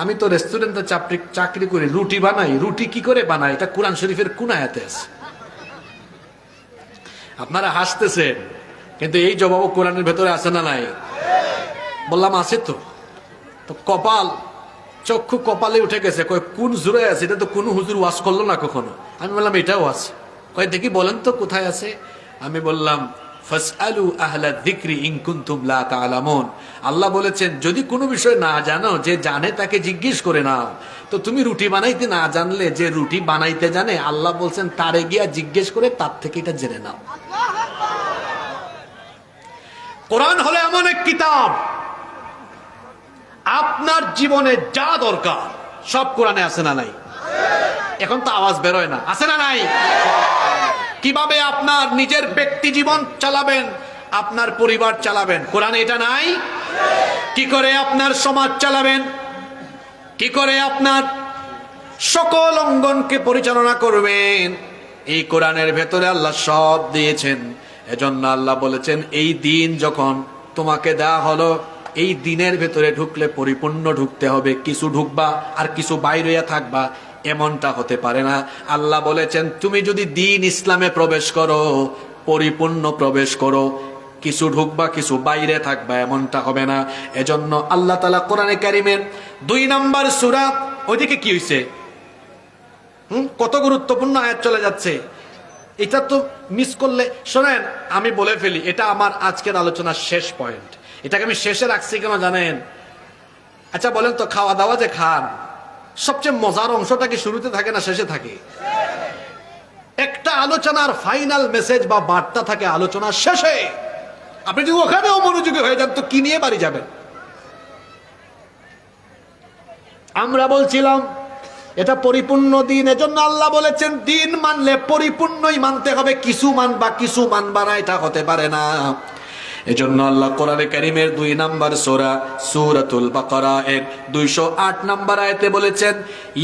আমি তো রেস্টুরেন্টে চাকরি করি, রুটি বানাই, রুটি কি করে বানাই? এটা কোরআন শরীফের কোন আয়াতে আছে? আপনারা হাসতেছেন, কিন্তু এই জবাব কোরআনের ভেতরে আছে না নাই? বললাম আছে। তো কপাল, চক্ষু কপালে উঠে গেছে। কয় কোন জোরে আছে? এটা তো কোন হুজুর ওয়াজ করলো না কখনো। আমি বললাম এটাও আছে। কয় দেখি বলেন তো কোথায় আছে? আমি বললাম, ফাসআলু আহলা যিকরি ইন কুনতুম লা তা'লামুন। আল্লাহ বলেছেন, যদি কোনো বিষয় না জানো, যে জানে তাকে জিজ্ঞেস করে নাও। তো তুমি রুটি বানাইতে না জানলে, যে রুটি বানাইতে জানে, আল্লাহ বলছেন তারে গিয়া জিজ্ঞেস করে তার থেকে এটা জেনে নাও। কোরআন হলো এমন এক কিতাব, আপনার জীবনে যা দরকার সব কোরআনে আছে না নাই? এখন তো আওয়াজ বেরোয় না, আছে না নাই? কিভাবে আপনার নিজের ব্যক্তি জীবন চালাবেন, আপনার পরিবার চালাবেন, কোরআনে এটা নাই? কি করে আপনার সমাজ চালাবেন, কি করে আপনার সকল অঙ্গনকে পরিচালনা করবেন, এই কোরআনের ভেতরে আল্লাহ সব দিয়েছেন। এজন্য আল্লাহ বলেছেন, এই দিন যখন তোমাকে দেয়া হলো, এই দিনের ভেতরে ঢুকলে পরিপূর্ণ ঢুকতে হবে। কিছু ঢুকবা আর কিছু বাইরে থাকবা, এমনটা হতে পারে না। আল্লাহ বলেছেন, তুমি যদি দিন ইসলামে প্রবেশ করো, পরিপূর্ণ প্রবেশ করো, কিছু ঢুকবা কিছু বাইরে থাকবা, এমনটা হবে না। এজন্য আল্লাহ তাআলা কোরআনে কারীমের 2 নম্বর সূরা, ওইদিকে কি হইছে? কত গুরুত্বপূর্ণ আয়াত চলে যাচ্ছে। এটা তো মিস করলে, শোনেন আমি বলে ফেলি, এটা আমার আজকের আলোচনার শেষ পয়েন্ট। এটাকে আমি শেষে রাখছি কেন জানেন? আচ্ছা বলেন তো, খাওয়া দাওয়া যে খান, সবচেয়ে মজার অংশটা কি শুরুতে থাকে না শেষে থাকে? একটা আলোচনার ফাইনাল মেসেজ বা বার্তা থাকে আলোচনার শেষে। আপনি যদি ওখানেও মনোযোগী হয়ে যান তো কি নিয়ে বাড়ি যাবেন? আমরা বলছিলাম এটা পরিপূর্ণ দিন, এজন্য আল্লাহ বলেছেন দিন মানলে পরিপূর্ণই মানতে হবে, কিছু মানবা কিছু মানবা না এটা হতে পারে না। এজন্য আল্লাহ কোরআনে কারীমের 2 নম্বর সূরা সূরাতুল বাকারা এর 208 নম্বর আয়াতে বলেছেন,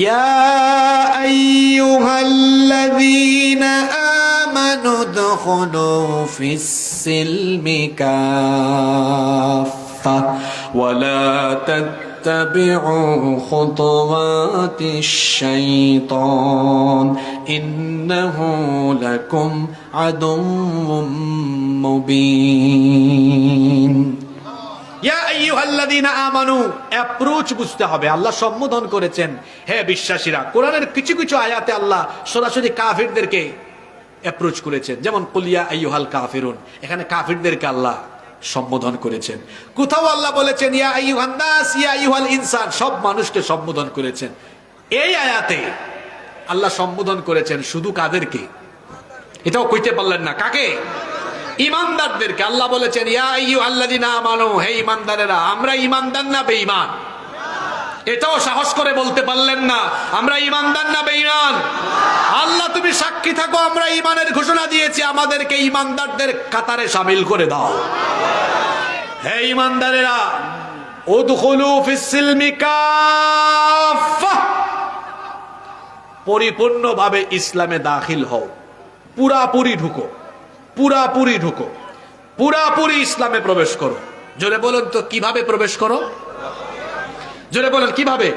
ইয়া আইয়ুহাল্লাযীনা আমানু দুখুলু ফিস সিলমি কাফা ওয়া লা اتبعوا خطوات الشيطان إنه لكم عدو مبين ইয়া আইয়ুহাল্লাযীনা আমানু, অ্যাপ্রোচ বুঝতে হবে। আল্লাহ সম্বোধন করেছেন হে বিশ্বাসীরা। কোরআনের কিছু কিছু আয়াতে আল্লাহ সরাসরি কাফিরদেরকে অ্যাপ্রোচ করেছেন, যেমন কুল ইয়া আইয়ুহাল কাফিরুন, এখানে কাফিরদেরকে আল্লাহ সম্বোধন করেছেন। কোথাও আল্লাহ বলেছেন ইয়া আইয়ুহান নাস, ইয়া আইয়ুহাল ইনসান, সব মানুষকে সম্বোধন করেছেন। এই আয়াতে আল্লাহ সম্বোধন করেছেন শুধু কাদেরকে? এটাও কইতে পারলেন না, কাকে? ঈমানদারদেরকে। আল্লাহ বলেছেন ইয়া আইয়ুহাল্লাযীনা আমানু, হে ঈমানদারেরা। আমরা ঈমানদার না বেঈমান? এটাও সাহস করে বলতে পারলেন না, আমরা ঈমানদার না বেঈমান? আল্লাহ তুমি সাক্ষী থাকো, আমরা ঈমানের ঘোষণা দিয়েছি, আমাদেরকে ঈমানদারদের কাতারে শামিল করে দাও। হে ঈমানদারেরা, উদখুলু ফিস সিলমি কাফা, পরিপূর্ণভাবে ইসলামে দাখিল হও, পুরাপুরি ঢুকো, পুরাপুরি ঢুকো, পুরাপুরি ইসলামে প্রবেশ করো। জোরে বলেন তো কিভাবে প্রবেশ করো? জোরে বলেন কিভাবে?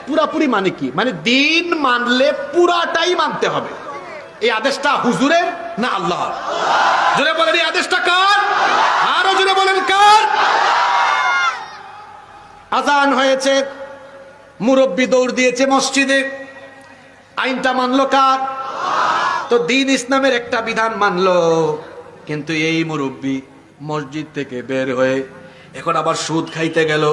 পুরাপুরি মানে কি? মানে দিন মানলে পুরাটাই মানতে হবে। এই আদেশটা হুজুরের না আল্লাহর? জোরে বলেন এই আদেশটা কার? আরো জোরে বলেন কার? আজান হয়েছে, মুরব্বি দৌড় দিয়েছে মসজিদে, আইনটা মানলো কার? তো দিন ইসলামের একটা বিধান মানলো, কিন্তু এই মুরব্বি মসজিদ থেকে বের হয়ে এখন আবার সুদ খাইতে গেল,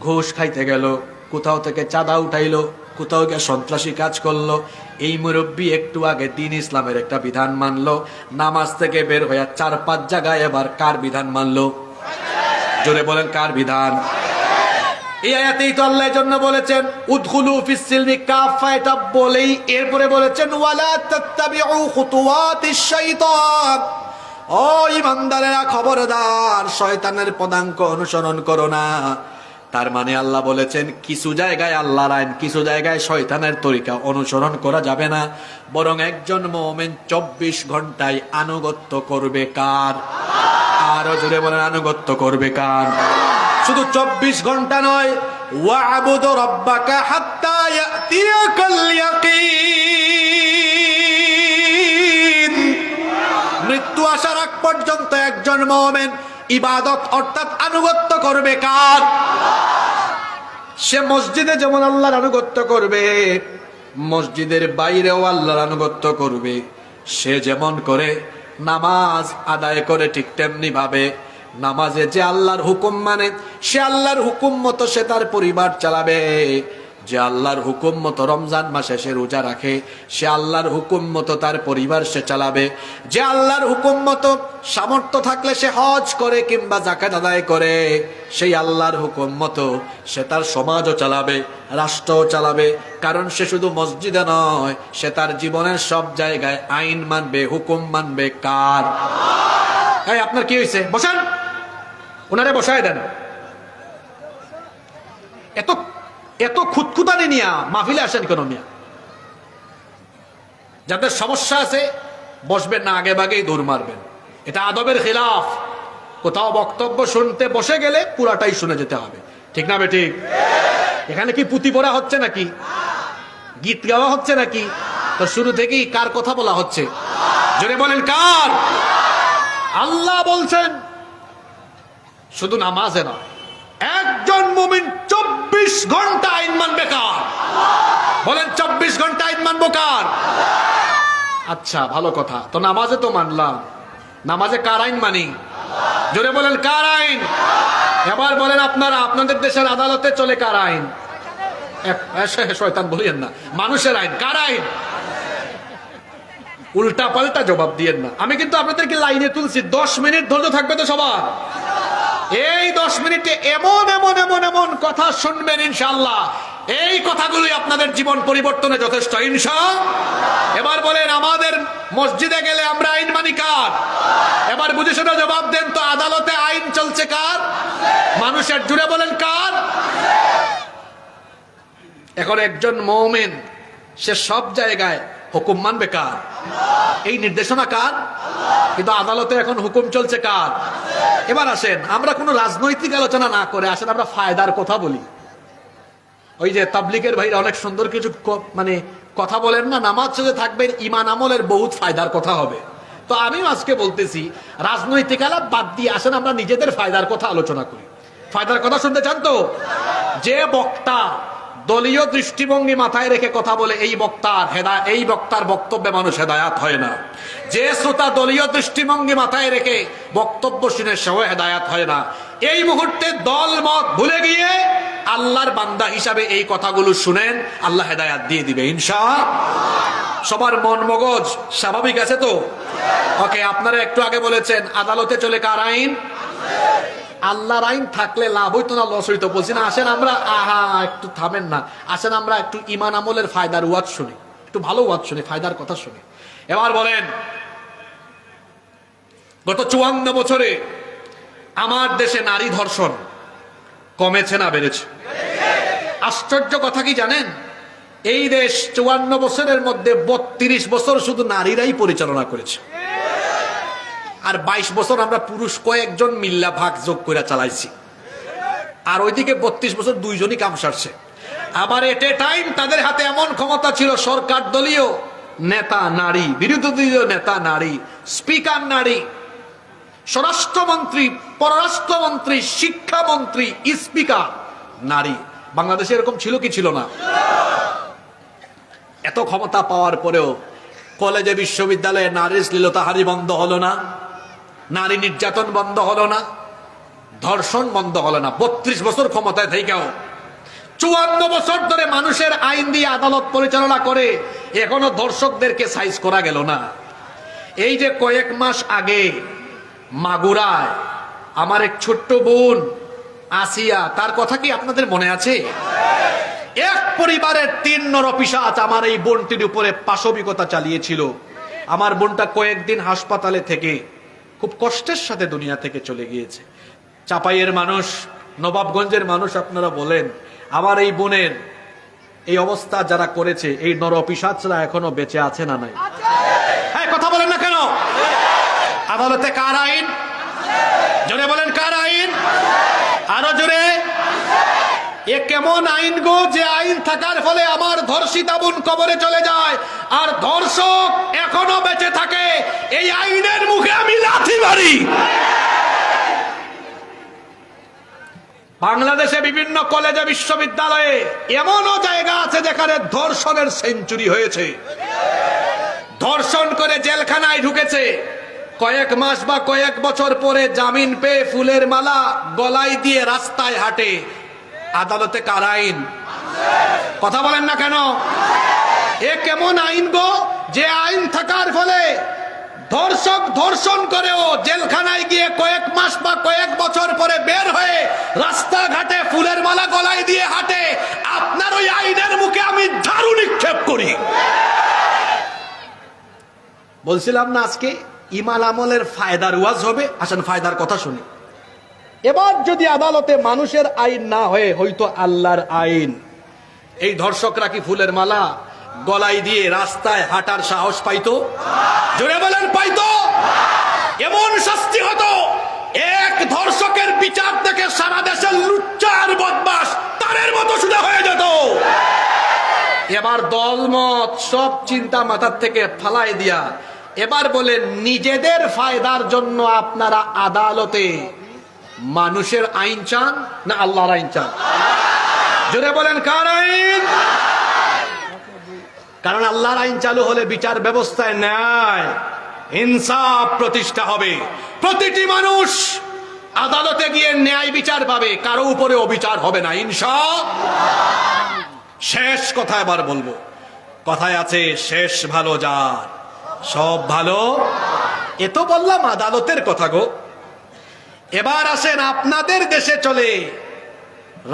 ঘুষ খাইতে গেল, কোথাও থেকে চাঁদা উঠাইলো, কোথাও গিয়ে সন্ত্রাসী কাজ করলো। এই মুরব্বী একটু আগে দিন ইসলামের একটা বিধান মানলো, নামাজ থেকে বের হয়ে 4-5 জায়গায় এবার কার বিধান মানলো? জোরে বলেন কার বিধান? এই আয়াতেই তো আল্লাহ এর জন্য বলেছেন উদখুলু ফিস সিলমি কাফা, এটা বলেই এরপরে বলেছেন ওয়ালা তাত্তাবিউ খুতুওয়াতিশ শাইতান, ও ঈমানদারেরা খবরদার, শয়তানের পদাঙ্ক অনুসরণ করো না। তার মানে আল্লাহ বলেছেন কিছু জায়গায় আল্লাহর আইন, কিছু জায়গায় শয়তানের তরিকা অনুসরণ করা যাবে না, বরং একজন মুমিন 24 ঘন্টায় আনুগত্য করবে কার? আরো জোরে বলেন আনুগত্য করবে কার? শুধু 24 ঘন্টা নয়, ওয়া'বুদু রাব্বাকা হাত্তা ইয়াতিয়াকাল ইয়াকিন, মৃত্যু আসার আগ পর্যন্ত একজন মুমিন ইবাদত অর্থাৎ আনুগত্য করবে কার? সে মসজিদে যেমন আল্লাহর আনুগত্য করবে, মসজিদের বাইরেও আল্লাহর আনুগত্য করবে। সে যেমন করে নামাজ আদায় করে ঠিক তেমনি ভাবে নামাজে যে আল্লাহর হুকুম মানে, সে আল্লাহর হুকুম মতো সে তার পরিবার চালাবে। যে আল্লাহর হুকুম মতো রমজান মাসে সে রোজা রাখে, সে আল্লাহর হুকুম মতো তার পরিবার সে চালাবে। যে আল্লাহর হুকুম মতো সামর্থ্য থাকলে সে হজ করে কিংবা যাকাত আদায় করে, সেই আল্লাহর হুকুম মতো সে তার সমাজও চালাবে, রাষ্ট্রও চালাবে। কারণ সে শুধু মসজিদে নয়, সে তার জীবনের সব জায়গায় আইন মানবে, হুকুম মানবে কার? এই আপনার কি হয়েছে? বসান, ওনারে বসায় দেন। এত এত খুঁতখুঁতানি নিয়া মাহফিলে আসেন কেন মিয়া? যাদের সমস্যা আছে বসবেন না, আগে ভাগেই দৌড় মারবেন, এটা আদবের খিলাফ। কোথাও বক্তব্য শুনতে বসে গেলে পুরাটাই শুনে যেতে হবে, ঠিক না বেঠিক? এখানে কি পুঁথি পড়া হচ্ছে নাকি? গীত গাওয়া হচ্ছে নাকি? তো শুরু থেকেই কার কথা বলা হচ্ছে? জোরে বলেন কার? আল্লাহ বলছেন শুধু নামাজে নয়, একজন মুমিন 24 ঘন্টা আইন মানবে কার? বলেন 24 ঘন্টা আইন মানবো কার? আচ্ছা, ভালো কথা। তো নামাজে তো মানলাম, নামাজে কার আইন মানি? জোরে বলেন কার আইন? এবার বলেন আপনারা, আপনাদের দেশের আদালতে চলে কার আইন? শয়তান বলিয়েন না, মানুষের আইন। কার আইন? উল্টা পাল্টা জবাব দিয়েন না। আমি কিন্তু আপনাদেরকে লাইনে তুলছি, 10 মিনিট ধৈর্য থাকবে তো সবার? এই 10 মিনিটে এমন এমন এমন এমন কথা শুনবেন ইনশাআল্লাহ, এই কথাগুলোই আপনাদের জীবন পরিবর্তনে যথেষ্ট ইনশাআল্লাহ। এবার বলেন, আমাদের মসজিদে গেলে আমরা আইন মানি কার? এবার বুঝে শুনে জবাব দেন তো, আদালতে আইন চলছে কার? মানুষের। জুড়ে বলেন কার? এখন একজন মুমিন, সে সব জায়গায় হুকুম মানবে কার? এই নির্দেশনা কার? কিন্তু আদালতে এখন হুকুম চলছে কার? এবার আসেন, আমরা কোনো রাজনৈতিক আলোচনা না করে আসেন আমরা ফায়দার কথা বলি। ওই যে তাবলিগের ভাইরা অনেক সুন্দর কিছু মানে কথা বলেন না, নামাজ শেষে থাকবেন, ইমান আমলের বহুত ফায়দার কথা হবে। তো আমিও আজকে বলতেছি, রাজনৈতিক আলাপ বাদ দিয়ে আসেন আমরা নিজেদের ফায়দার কথা আলোচনা করি। ফায়দার কথা শুনতে চান তো? যে বক্তা দলীয় দৃষ্টিভঙ্গি মাথায় রেখে কথা বলে, এই বক্তার বক্তব্যে মানুষ হেদায়াত হয় না। যে শ্রোতা দলীয় দৃষ্টিভঙ্গি মাথায় রেখে বক্তব্য শুনে সেও হেদায়াত হয় না। এই মুহূর্তে দল মত ভুলে গিয়ে আল্লাহর বান্দা হিসাবে এই কথাগুলো শুনেন, আল্লাহ হেদায়াত দিয়ে দিবে ইনশাআল্লাহ। সবার মন মগজ স্বাভাবিক আছে তো? ওকে, আপনারা একটু আগে বলেছেন আদালতে চলে কার আইন? আল্লাহর আইন থাকলে লাভ হইতো না লস হইতো? বলছি না, আসেন আমরা একটু থামেন না, আসেন আমরা একটু ইমান আমলের ফায়দার ওয়াজ শুনি, একটু ভালো ওয়াজ শুনি, ফায়দার কথা শুনি। এবার বলেন, গত 54 বছরে আমার দেশে নারী ধর্ষণ কমেছে না বেড়েছে? আশ্চর্য কথা কি জানেন, এই দেশ 54 বছরের মধ্যে 32 বছর শুধু নারীরাই পরিচালনা করেছে, আর 22 বছর আমরা পুরুষ কয়েকজন মিল্লা ভাগ যোগ করে চালাইছি। আর ওইদিকে 32 বছর দুইজনই কাম সারছে। আবার এট এ টাইম তাদের হাতে এমন ক্ষমতা ছিল, সরকার দলীয় নেতা নারী, বিরোধী দলীয় নেতা নারী, স্পিকার নারী, স্বরাষ্ট্রমন্ত্রী, পররাষ্ট্রমন্ত্রী, শিক্ষামন্ত্রী, স্পিকার নারী। বাংলাদেশে এরকম ছিল কি ছিল না? এত ক্ষমতা পাওয়ার পরেও কলেজে বিশ্ববিদ্যালয়ে নারী শ্লীলতাহারি বন্ধ হলো না, নারী নির্যাতন বন্ধ হলো না, ধর্ষণ বন্ধ হলো না। 32 বছর ক্ষমতায় থেকেও 54 বছর ধরে মানুষের আইন দিয়ে আদালত পরিচালনা করে এখনো ধর্ষকদেরকে সাইজ করা গেল না। এই যে কয়েক মাস আগে মাগুরায় আমার এক ছোট্ট বোন আসিয়া, তার কথা কি আপনাদের মনে আছে? এক পরিবারের 3 নরপিশাচ আমার এই বোনটির উপরে পাশবিকতা চালিয়েছিল। আমার বোনটা কয়েকদিন হাসপাতালে থেকে খুব কষ্টের সাথে দুনিয়া থেকে চলে গিয়েছে। চাপাইয়ের মানুষ, নবাবগঞ্জের মানুষ, আপনারা বলেন আমার এই বোনের এই অবস্থা যারা করেছে, এই নরপিশাচরা এখনো বেঁচে আছে না নাই? হ্যাঁ, কথা বলেন না কেন? আদালতে কার আইন? জোরে বলেন কার আইন? আরো জোরে। এ কেমন আইন গো, যে আইন থাকার ফলে আমার ধর্ষিতা বোন কবরে চলে যায় আর ধর্ষক এখনো বেঁচে থাকে? এই আইনের মুখে আমি লাথি মারি। বাংলাদেশে বিভিন্ন কলেজে বিশ্ববিদ্যালয়ে এমনও জায়গা আছে যেখানে ধর্ষণের সেঞ্চুরি হয়েছে, ধর্ষণ করে জেলখানায় ঢুকেছে, কয়েক মাস বা কয়েক বছর পরে জামিন পেয়ে ফুলের মালা গলায় দিয়ে রাস্তায় হাঁটে। আদালতে কার আইন? কথা বলেন না কেন? এ কেমন আইন গো, যে আইন থাকার ফলে ধর্ষক ধর্ষণ করেও জেলখানায় গিয়ে কয়েক মাস বা কয়েক বছর পরে বের হয়ে রাস্তাঘাটে ফুলের মালা গলায় দিয়ে হাঁটে। আপনার ওই আইনের মুখে আমি ঝাড়ু নিক্ষেপ করি। বলছিলাম না আজকে ইমান আমলের ফায়দার ওয়াজ হবে? আসেন ফায়দার কথা শুনি। এবার যদি আদালতে মানুষের আইন না হয়ে হয়তো আল্লাহর আইন, এই ধর্ষকরা কি ফুলের মালা গলায় দিয়ে রাস্তায় হাঁটার সাহস পাইতো? জোরে বলেন পাইতো? এমন শাস্তি হতো, এক ধর্ষকের বিচার থেকে সারা দেশের লুচ্চা আর বদমাশ তারের মতো শুধু হয়ে যেত। এবার দলমত সব চিন্তা মাথার থেকে ফালাই দিয়া এবার বলেন, নিজেদের ফায়দার জন্য আপনারা আদালতে মানুষের আইন চান না আল্লাহর আইন চান? জোরে বলেন কার আইন? কারণ আল্লাহর আইন চালু হলে বিচার ব্যবস্থায় ন্যায় ইনসাফ প্রতিষ্ঠা হবে। প্রতিটি মানুষ আদালতে গিয়ে ন্যায় বিচার পাবে, কারো উপরে অবিচার হবে না ইনশাআল্লাহ। শেষ কথা এবার বলবো, কথায় আছে শেষ ভালো যার, সব ভালো। এ তো বললাম আদালতের কথা গো। এবার আসেন আপনাদের দেশে চলে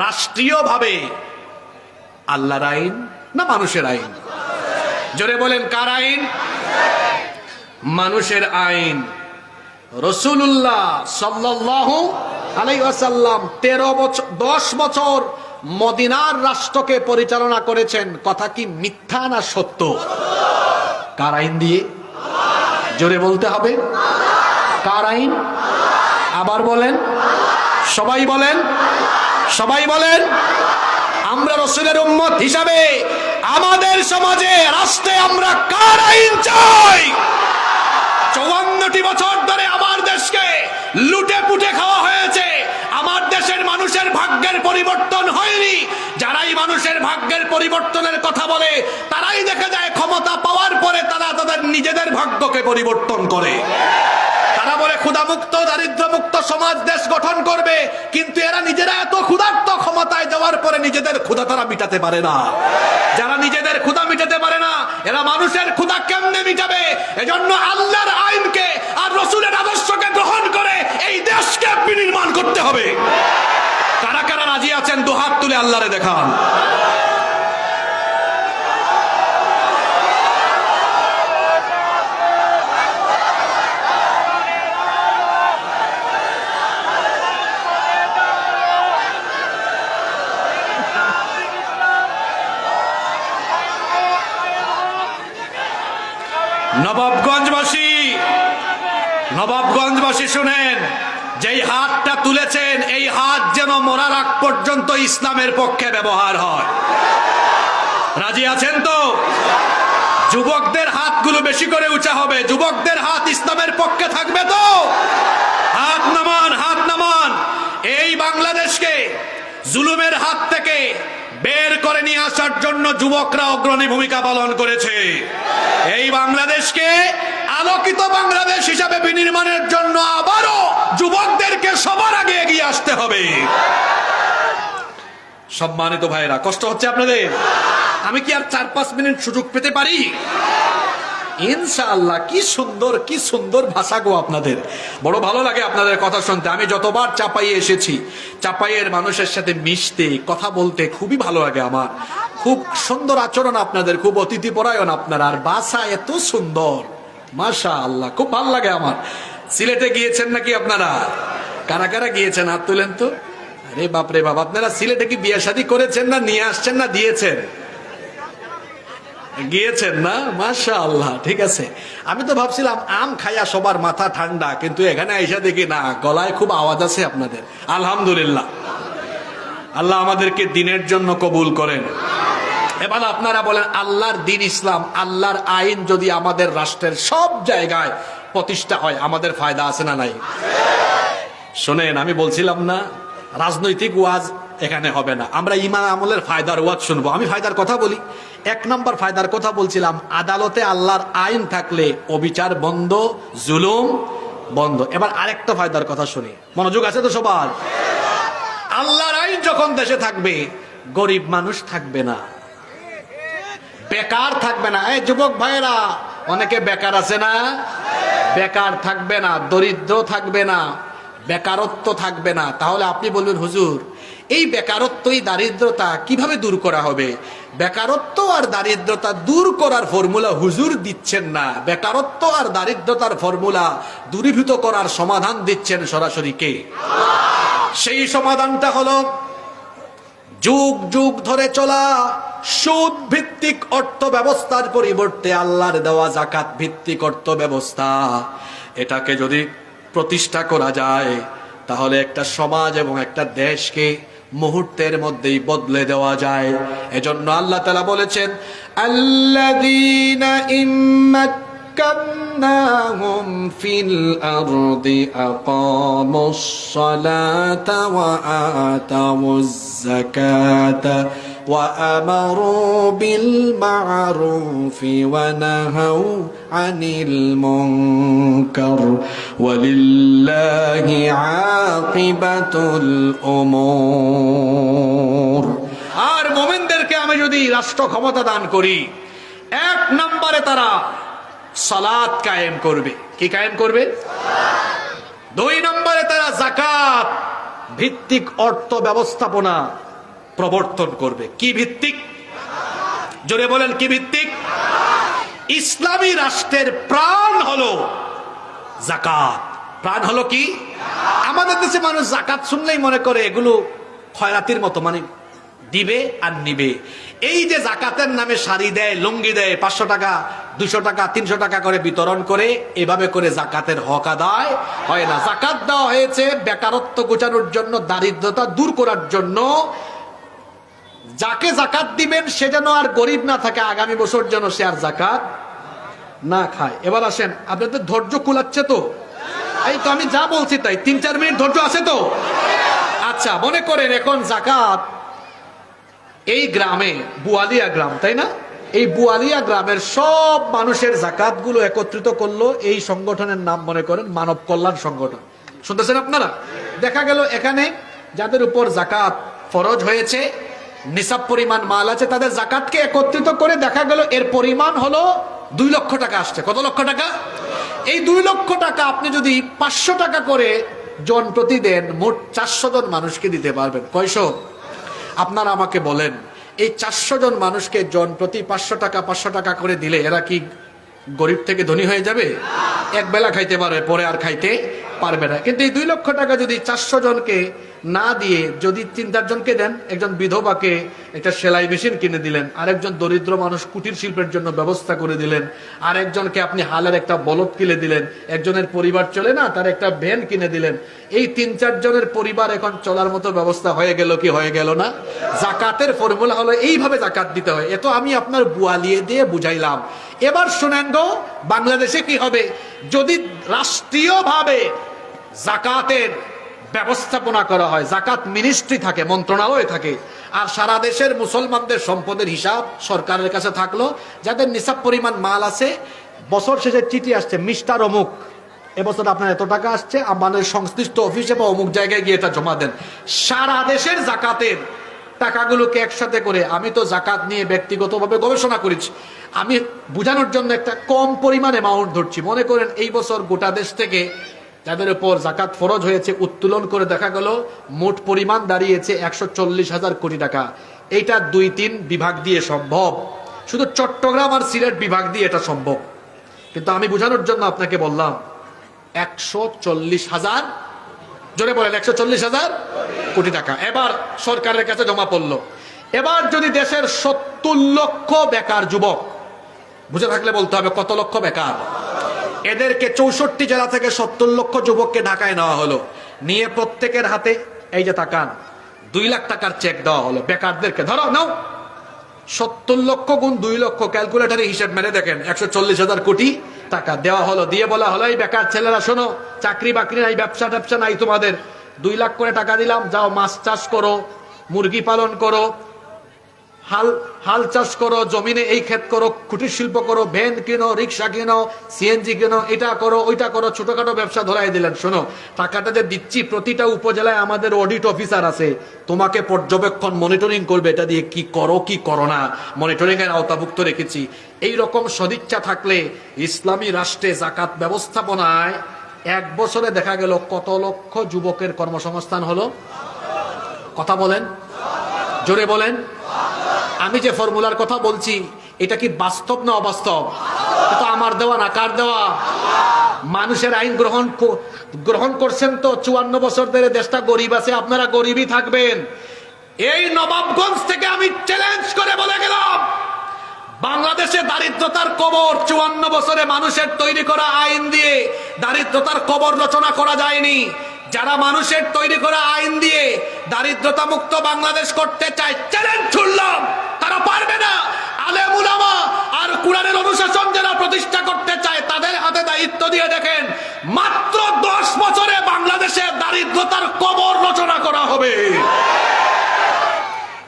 রাষ্ট্রীয়ভাবে আল্লাহর আইন না মানুষের আইন? জোরে বলেন, কার আইন? মানুষের আইন। রাসূলুল্লাহ সাল্লাল্লাহু আলাইহি ওয়াসাল্লাম 10 বছর মদিনার রাষ্ট্রকে পরিচালনা করেছেন। কথা কি মিথ্যা না সত্য? কার আইন দিয়ে? জোরে বলতে হবে, কার আইন? আবার বলেন, সবাই বলেন, সবাই বলেন। আমরা রাসূলের উম্মত হিসাবে আমাদের সমাজে রাষ্ট্রে আমরা কার আইন চাই? 54টি বছর ধরে আমার দেশকে লুটে পুটে খাওয়া হয়েছে। আমার দেশের মানুষের ভাগ্যের পরিবর্তন হয়নি। যারাই মানুষের ভাগ্যের পরিবর্তনের কথা বলে তারাই দেখা যায় ক্ষমতা পাওয়ার পরে তারা তাদের নিজেদের ভাগ্যকে পরিবর্তন করে। তারা বলে ক্ষুধামুক্ত দারিদ্র্যমুক্ত সমাজ দেশ গঠন করবে, কিন্তু এরা নিজেরা এত ক্ষুধার্ত, ক্ষমতায় যাওয়ার পরে নিজেদের ক্ষুধা তারা মিটাতে পারে না। যারা নিজেদের ক্ষুধা মিটাতে পারে না, এরা মানুষের ক্ষুধা কেমনে মিটাবে? এজন্য আল্লাহর আইনকে আর রাসূলের আদর্শকে গ্রহণ করে এই দেশকে বিনির্মাণ করতে হবে। কারা কারা রাজি আছেন দুহাত তুলে আল্লাহরে দেখান। নবাবগঞ্জবাসী শুনেন, যেই হাতটা তুলেছেন এই হাত যেন মরার আগ পর্যন্ত ইসলামের পক্ষে ব্যবহার হয়। রাজি আছেন তো? যুবকদের হাতগুলো বেশি করে উঁচা হবে। যুবকদের হাত ইসলামের পক্ষে থাকবে তো? হাত নামান, হাত নামান। এই বাংলাদেশকে জুলুমের হাত থেকে বের করে নিয়ে আসার জন্য যুবকরা অগ্রণী ভূমিকা পালন করেছে। এই বাংলাদেশকে আলোকিত বাংলাদেশ হিসাবে বিনির্মাণের জন্য আবারও যুবকদেরকে সবার আগে এগিয়ে আসতে হবে। সম্মানিত ভাইরা, কষ্ট হচ্ছে আপনাদের? আমি কি আর 4-5 মিনিট সুযোগ পেতে পারি? ইনশাআল্লাহ। কি সুন্দর, কি সুন্দর ভাষা গো আপনাদের। বড় ভালো লাগে আপনাদের কথা শুনতে। আমি যতবার চাপাইয়ে এসেছি, চাপাইয়ের মানুষের সাথে মিশতে, কথা বলতে খুবই ভালো লাগে আমার। খুব সুন্দর আচরণ আপনাদের, খুব অতিথিপরায়ণ আপনারা, আর ভাষা এত সুন্দর, মাশাআল্লাহ, খুব ভালো লাগে আমার। সিলেটে গিয়েছেন নাকি আপনারা? কারা কারা গিয়েছেন হাত তুলেন তো। আরে বাপরে বাপ, আপনারা সিলেটে কি বিয়ে শাদী করেছেন না নিয়ে আসছেন না দিয়েছেন? গিয়েছেন না? মাশাআল্লাহ, ঠিক আছে। আমি তো ভাবছিলাম আম খাইয়া সবার মাথা ঠান্ডা, কিন্তু এখানে আইসা দেখি না, গলায় খুব আওয়াজ আছে আপনাদের। আলহামদুলিল্লাহ, আল্লাহ আমাদেরকে দিনের জন্য কবুল করেন। এবার আপনারা বলেন, আল্লাহর দিন ইসলাম, আল্লাহর আইন যদি আমাদের রাষ্ট্রের সব জায়গায় প্রতিষ্ঠা হয়, আমাদের ফায়দা আছে না নাই? শোনেন, আমি বলছিলাম না রাজনৈতিক ওয়াজ এখানে হবে না, আমরা ঈমান আমলের ফায়দার ওয়াজ শুনবো। আমি ফায়দার কথা বলি। 1 নম্বর ফায়দার কথা বলছিলাম, আদালতে আল্লাহর আইন থাকলে অবিচার বন্ধ, জুলুম বন্ধ। এবার আরেকটা ফায়দার কথা শুনি, মনোযোগ আছে তো সবার? আল্লাহর আইন যখন দেশে থাকবে, গরিব মানুষ থাকবে না, বেকার থাকবে না। এই যুবক ভাইয়েরা, অনেকে বেকার আছে না? বেকার থাকবে না, দরিদ্র থাকবে না, বেকারত্ব থাকবে না। তাহলে আপনি বলবেন, হুজুর এই বেকারত্ব, এই দারিদ্রতা কিভাবে দূর করা হবে? বেকারত্ব আর দারিদ্রতা দূর করার ফর্মুলা হুজুর দিচ্ছেন না। বেকারত্ব আর দারিদ্রতার ফর্মুলা দূরীভূত করার সমাধান দিচ্ছেন সরাসরি কে? সেই সমাধানটা হলো যুগ যুগ ধরে চলা সুদ ভিত্তিক অর্থ ব্যবস্থার পরিবর্তে আল্লাহর দেওয়া যাকাত ভিত্তিক অর্থ ব্যবস্থা। এটাকে যদি প্রতিষ্ঠা করা যায়, তাহলে একটা সমাজ এবং একটা দেশকে মুহূর্তের মধ্যেই বদলে দেওয়া যায়। এজন্য আল্লাহ তাআলা বলেছেন, আল্লাযীনা ইম্মাক্কান্নাহুম ফিল আরদি আকামুস সালাতা ওয়া আতাউয যাকাতা وأمروا بالمعروف ونهوا عن المنكر ولله عاقبة الأمور আর মুমিনদেরকে আমি যদি রাষ্ট্র ক্ষমতা দান করি, এক নম্বরে তারা সালাত কায়েম করবে। কি কায়েম করবে? দুই নম্বরে তারা যাকাত ভিত্তিক অর্থ ব্যবস্থাপনা প্রবর্তন করবে। কি ভিত্তিক? জোরে বলেন, কি ভিত্তিক? ইসলামী রাষ্ট্রের প্রাণ হলো যাকাত। প্রাণ হলো কি? আমাদের দেশে মানুষ যাকাত শুনলেই মনে করে এগুলো খয়রাতির মতো, মানে দিবে আর নিবে। এই যে যাকাতের নামে শাড়ি দেয়, লুঙ্গি দেয়, 500 টাকা 200 টাকা 300 টাকা করে বিতরণ করে, এভাবে করে যাকাতের হক আদায় হয় না। যাকাত দেওয়া হয়েছে বেকারত্ব ঘোচানোর জন্য, দারিদ্রতা দূর করার জন্য। যাকে যাকাত দিবেন সে যেন আর গরিব না থাকে, আগামী বছর যেন সে আর যাকাত না খায়। এবার আসেন, আপনাদের ধৈর্য কুলাচ্ছে তো? এই তো আমি যা বলছি তাই, 3-4 মিনিট ধৈর্য আছে তো? আচ্ছা, মনে করেন এখন যাকাত এই গ্রামে, বুয়ালিয়া গ্রাম, তাই না? এই বুয়ালিয়া গ্রামের সব মানুষের যাকাত গুলো একত্রিত করলো। এই সংগঠনের নাম মনে করেন মানব কল্যাণ সংগঠন। শুনতেছেন আপনারা? দেখা গেল এখানে যাদের উপর যাকাত ফরজ হয়েছে, নিসাব পরিমাণ মাল আছে, তাদের যাকাতকে একত্রিত করে দেখা গেল এর পরিমাণ হলো 2 লক্ষ টাকা আসছে। কত লক্ষ টাকা? এই 2 লক্ষ টাকা আপনি যদি 500 টাকা করে জন প্রতি দেন, মোট 400 জন মানুষকে দিতে পারবেন। কয়শো? আপনারা আমাকে বলেন, এই 400 জন মানুষকে জন প্রতি 500 টাকা করে দিলে এরা কি গরিব থেকে ধনী হয়ে যাবে? এক বেলা খাইতে পারবে, পরে আর খাইতে পারবে না। কিন্তু এই 2 লক্ষ টাকা যদি 400 জনকে না দিয়ে যদি 3-4 জনকে দেন, একজন বিধবাকে একটা সেলাই মেশিন কিনে দিলেন, আরেকজন দরিদ্র মানুষ কুটির শিল্পের জন্য ব্যবস্থা করে দিলেন, আরেকজনকে আপনি হালের একটা বলদ কিনে দিলেন, একজনের পরিবার চলে না, তার একটা ভ্যান কিনে দিলেন। এই 3-4 জনের পরিবার এখন চলার মতো ব্যবস্থা হয়ে গেল কি হয়ে গেল না? যাকাতের ফর্মুলা হলো এইভাবে যাকাত দিতে হয়। এত আমি আপনার বুয়ালিয়ে দিয়ে বুঝাইলাম। এবার শুনেন গো, বাংলাদেশে কি হবে যদি রাষ্ট্রীয়ভাবে যাকাতের ব্যবস্থাপনা করা হয়, যাকাত মিনিস্ট্রি থাকে, মন্ত্রণালয় থাকে, আর সারা দেশের মুসলমানদের সম্পদের হিসাব সরকারের কাছে থাকলো। যাদের নিসাব পরিমাণ মাল আছে, বছর শেষে চিঠি আসছে, মিস্টার অমুক এবছর আপনার এত টাকা আসছে, আমাদের সংশ্লিষ্ট অফিসে বা অমুক জায়গায় গিয়ে এটা জমা দেন। সারা দেশের যাকাতের টাকাগুলোকে একসাথে করে, আমি তো যাকাত নিয়ে ব্যক্তিগতভাবে গবেষণা করেছি, আমি বোঝানোর জন্য একটা কম পরিমাণ অ্যামাউন্ট ধরছি। মনে করেন এই বছর গোটা দেশ থেকে যাদের উপর যাকাত ফরজ হয়েছে উত্তোলন করে দেখা গেল মোট পরিমাণ দাঁড়িয়েছে 140,000 কোটি টাকা। এইটা 2-3 বিভাগ দিয়ে সম্ভব, শুধু চট্টগ্রাম আর সিলেট বিভাগ দিয়ে এটা সম্ভব। কিন্তু আমি বোঝানোর জন্য আপনাকে বললাম 140,000, জোরে বলেন 140,000 কোটি টাকা এবার সরকারের কাছে জমা পড়লো। এবার যদি দেশের 70 লক্ষ বেকার যুবক, বুঝে থাকলে বলতে হবে কত লক্ষ বেকার, এদেরকে 64 জেলা থেকে 70 লক্ষ যুবককে ঢাকায় নেওয়া হলো, নিয়ে প্রত্যেকের হাতে এই যে তাকান 2 লাখ টাকার চেক দেওয়া হলো বেকারদেরকে। ধরো নাও, 70 লক্ষ গুণ 2 লক্ষ, ক্যালকুলেটারে হিসেব মেরে দেখেন 140,000 কোটি টাকা দেওয়া হলো। দিয়ে বলা হলো এই বেকার ছেলেরা শোনো, চাকরি বাকরি নাই, ব্যবসা ট্যাবসা নাই তোমাদের, 2 লাখ করে টাকা দিলাম, যাও মাছ চাষ করো, মুরগি পালন করো, হাল চাষ করো, জমিনে এই ক্ষেত করো, কুটির শিল্প করো, ভ্যান কিনো, রিক্সা কিনো, সিএনজি কিনো, এটা করো ওইটা করো, ছোটখাটো ব্যবসা ধরাই দিলেন। শোনো, টাকাটা যে দিচ্ছি প্রতিটা উপজেলায় আমাদের অডিট অফিসার আছে, তোমাকে পর্যবেক্ষণ মনিটরিং করবে, এটা দিয়ে কি করো কি করো না মনিটরিং এর আওতাভুক্ত রেখেছি। এই রকম সদিচ্ছা থাকলে ইসলামী রাষ্ট্রে যাকাত ব্যবস্থাপনায় 1 বছরে দেখা গেল কত লক্ষ যুবকের কর্মসংস্থান হলো? কথা বলেন, জোরে বলেন। আমি যে ফর্মুলার কথা বলছি এটা কি বাস্তব না অবাস্তব? এটা আমার দেওয়া না, কার দেওয়া? মানুষের আইন গ্রহণ করছেন তো। 54 বছর ধরে দেশটা গরিব আছে, আপনারা গরিবই থাকবেন। এই নবাবগঞ্জ থেকে আমি চ্যালেঞ্জ করে বলে গেলাম, বাংলাদেশে দারিদ্রতার কবর 54 বছরে মানুষের তৈরি করা আইন দিয়ে দারিদ্রতার কবর রচনা করা যায়নি। যারা মানুষের তৈরি করা আইন দিয়ে দারিদ্রতা মুক্ত বাংলাদেশ করতে চায়, চ্যালেঞ্জ ছুড়লাম, তারা পারবে না। আলেম উলামা আর কুরআনের অনুশাসন যারা প্রতিষ্ঠা করতে চায় তাদের হাতে দায়িত্ব দিয়ে দেখেন, মাত্র 10 বছরে বাংলাদেশে দারিদ্রতার কবর রচনা করা হবে।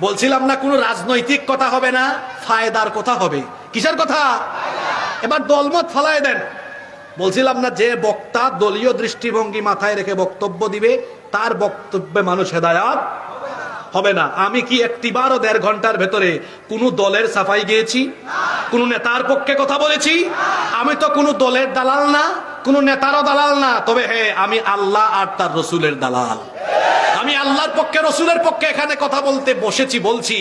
বলছিলাম না কোনো রাজনৈতিক কথা হবে না, ফায়দার কথা হবে। কিসের কথা? এবার দলমত ফালায় দেন। বলছিলাম না যে বক্তা দলীয় দৃষ্টিভঙ্গি মাথায় রেখে বক্তব্য দিবে তার বক্তব্যে মানুষ হেদায়াত হবে না। আমি কি একটিবারও 1.5 ঘন্টার ভেতরে কোন দলের সাফাই গিয়েছি, কোন নেতার পক্ষে কথা বলেছি? আমি তো কোন দলের দালাল না, কোন নেতারও দালাল না। তবে হ্যাঁ, আমি আল্লাহ আর তার রসুলের দালাল। আমি আল্লাহর পক্ষে রসুলের পক্ষে এখানে কথা বলতে বসেছি। বলছি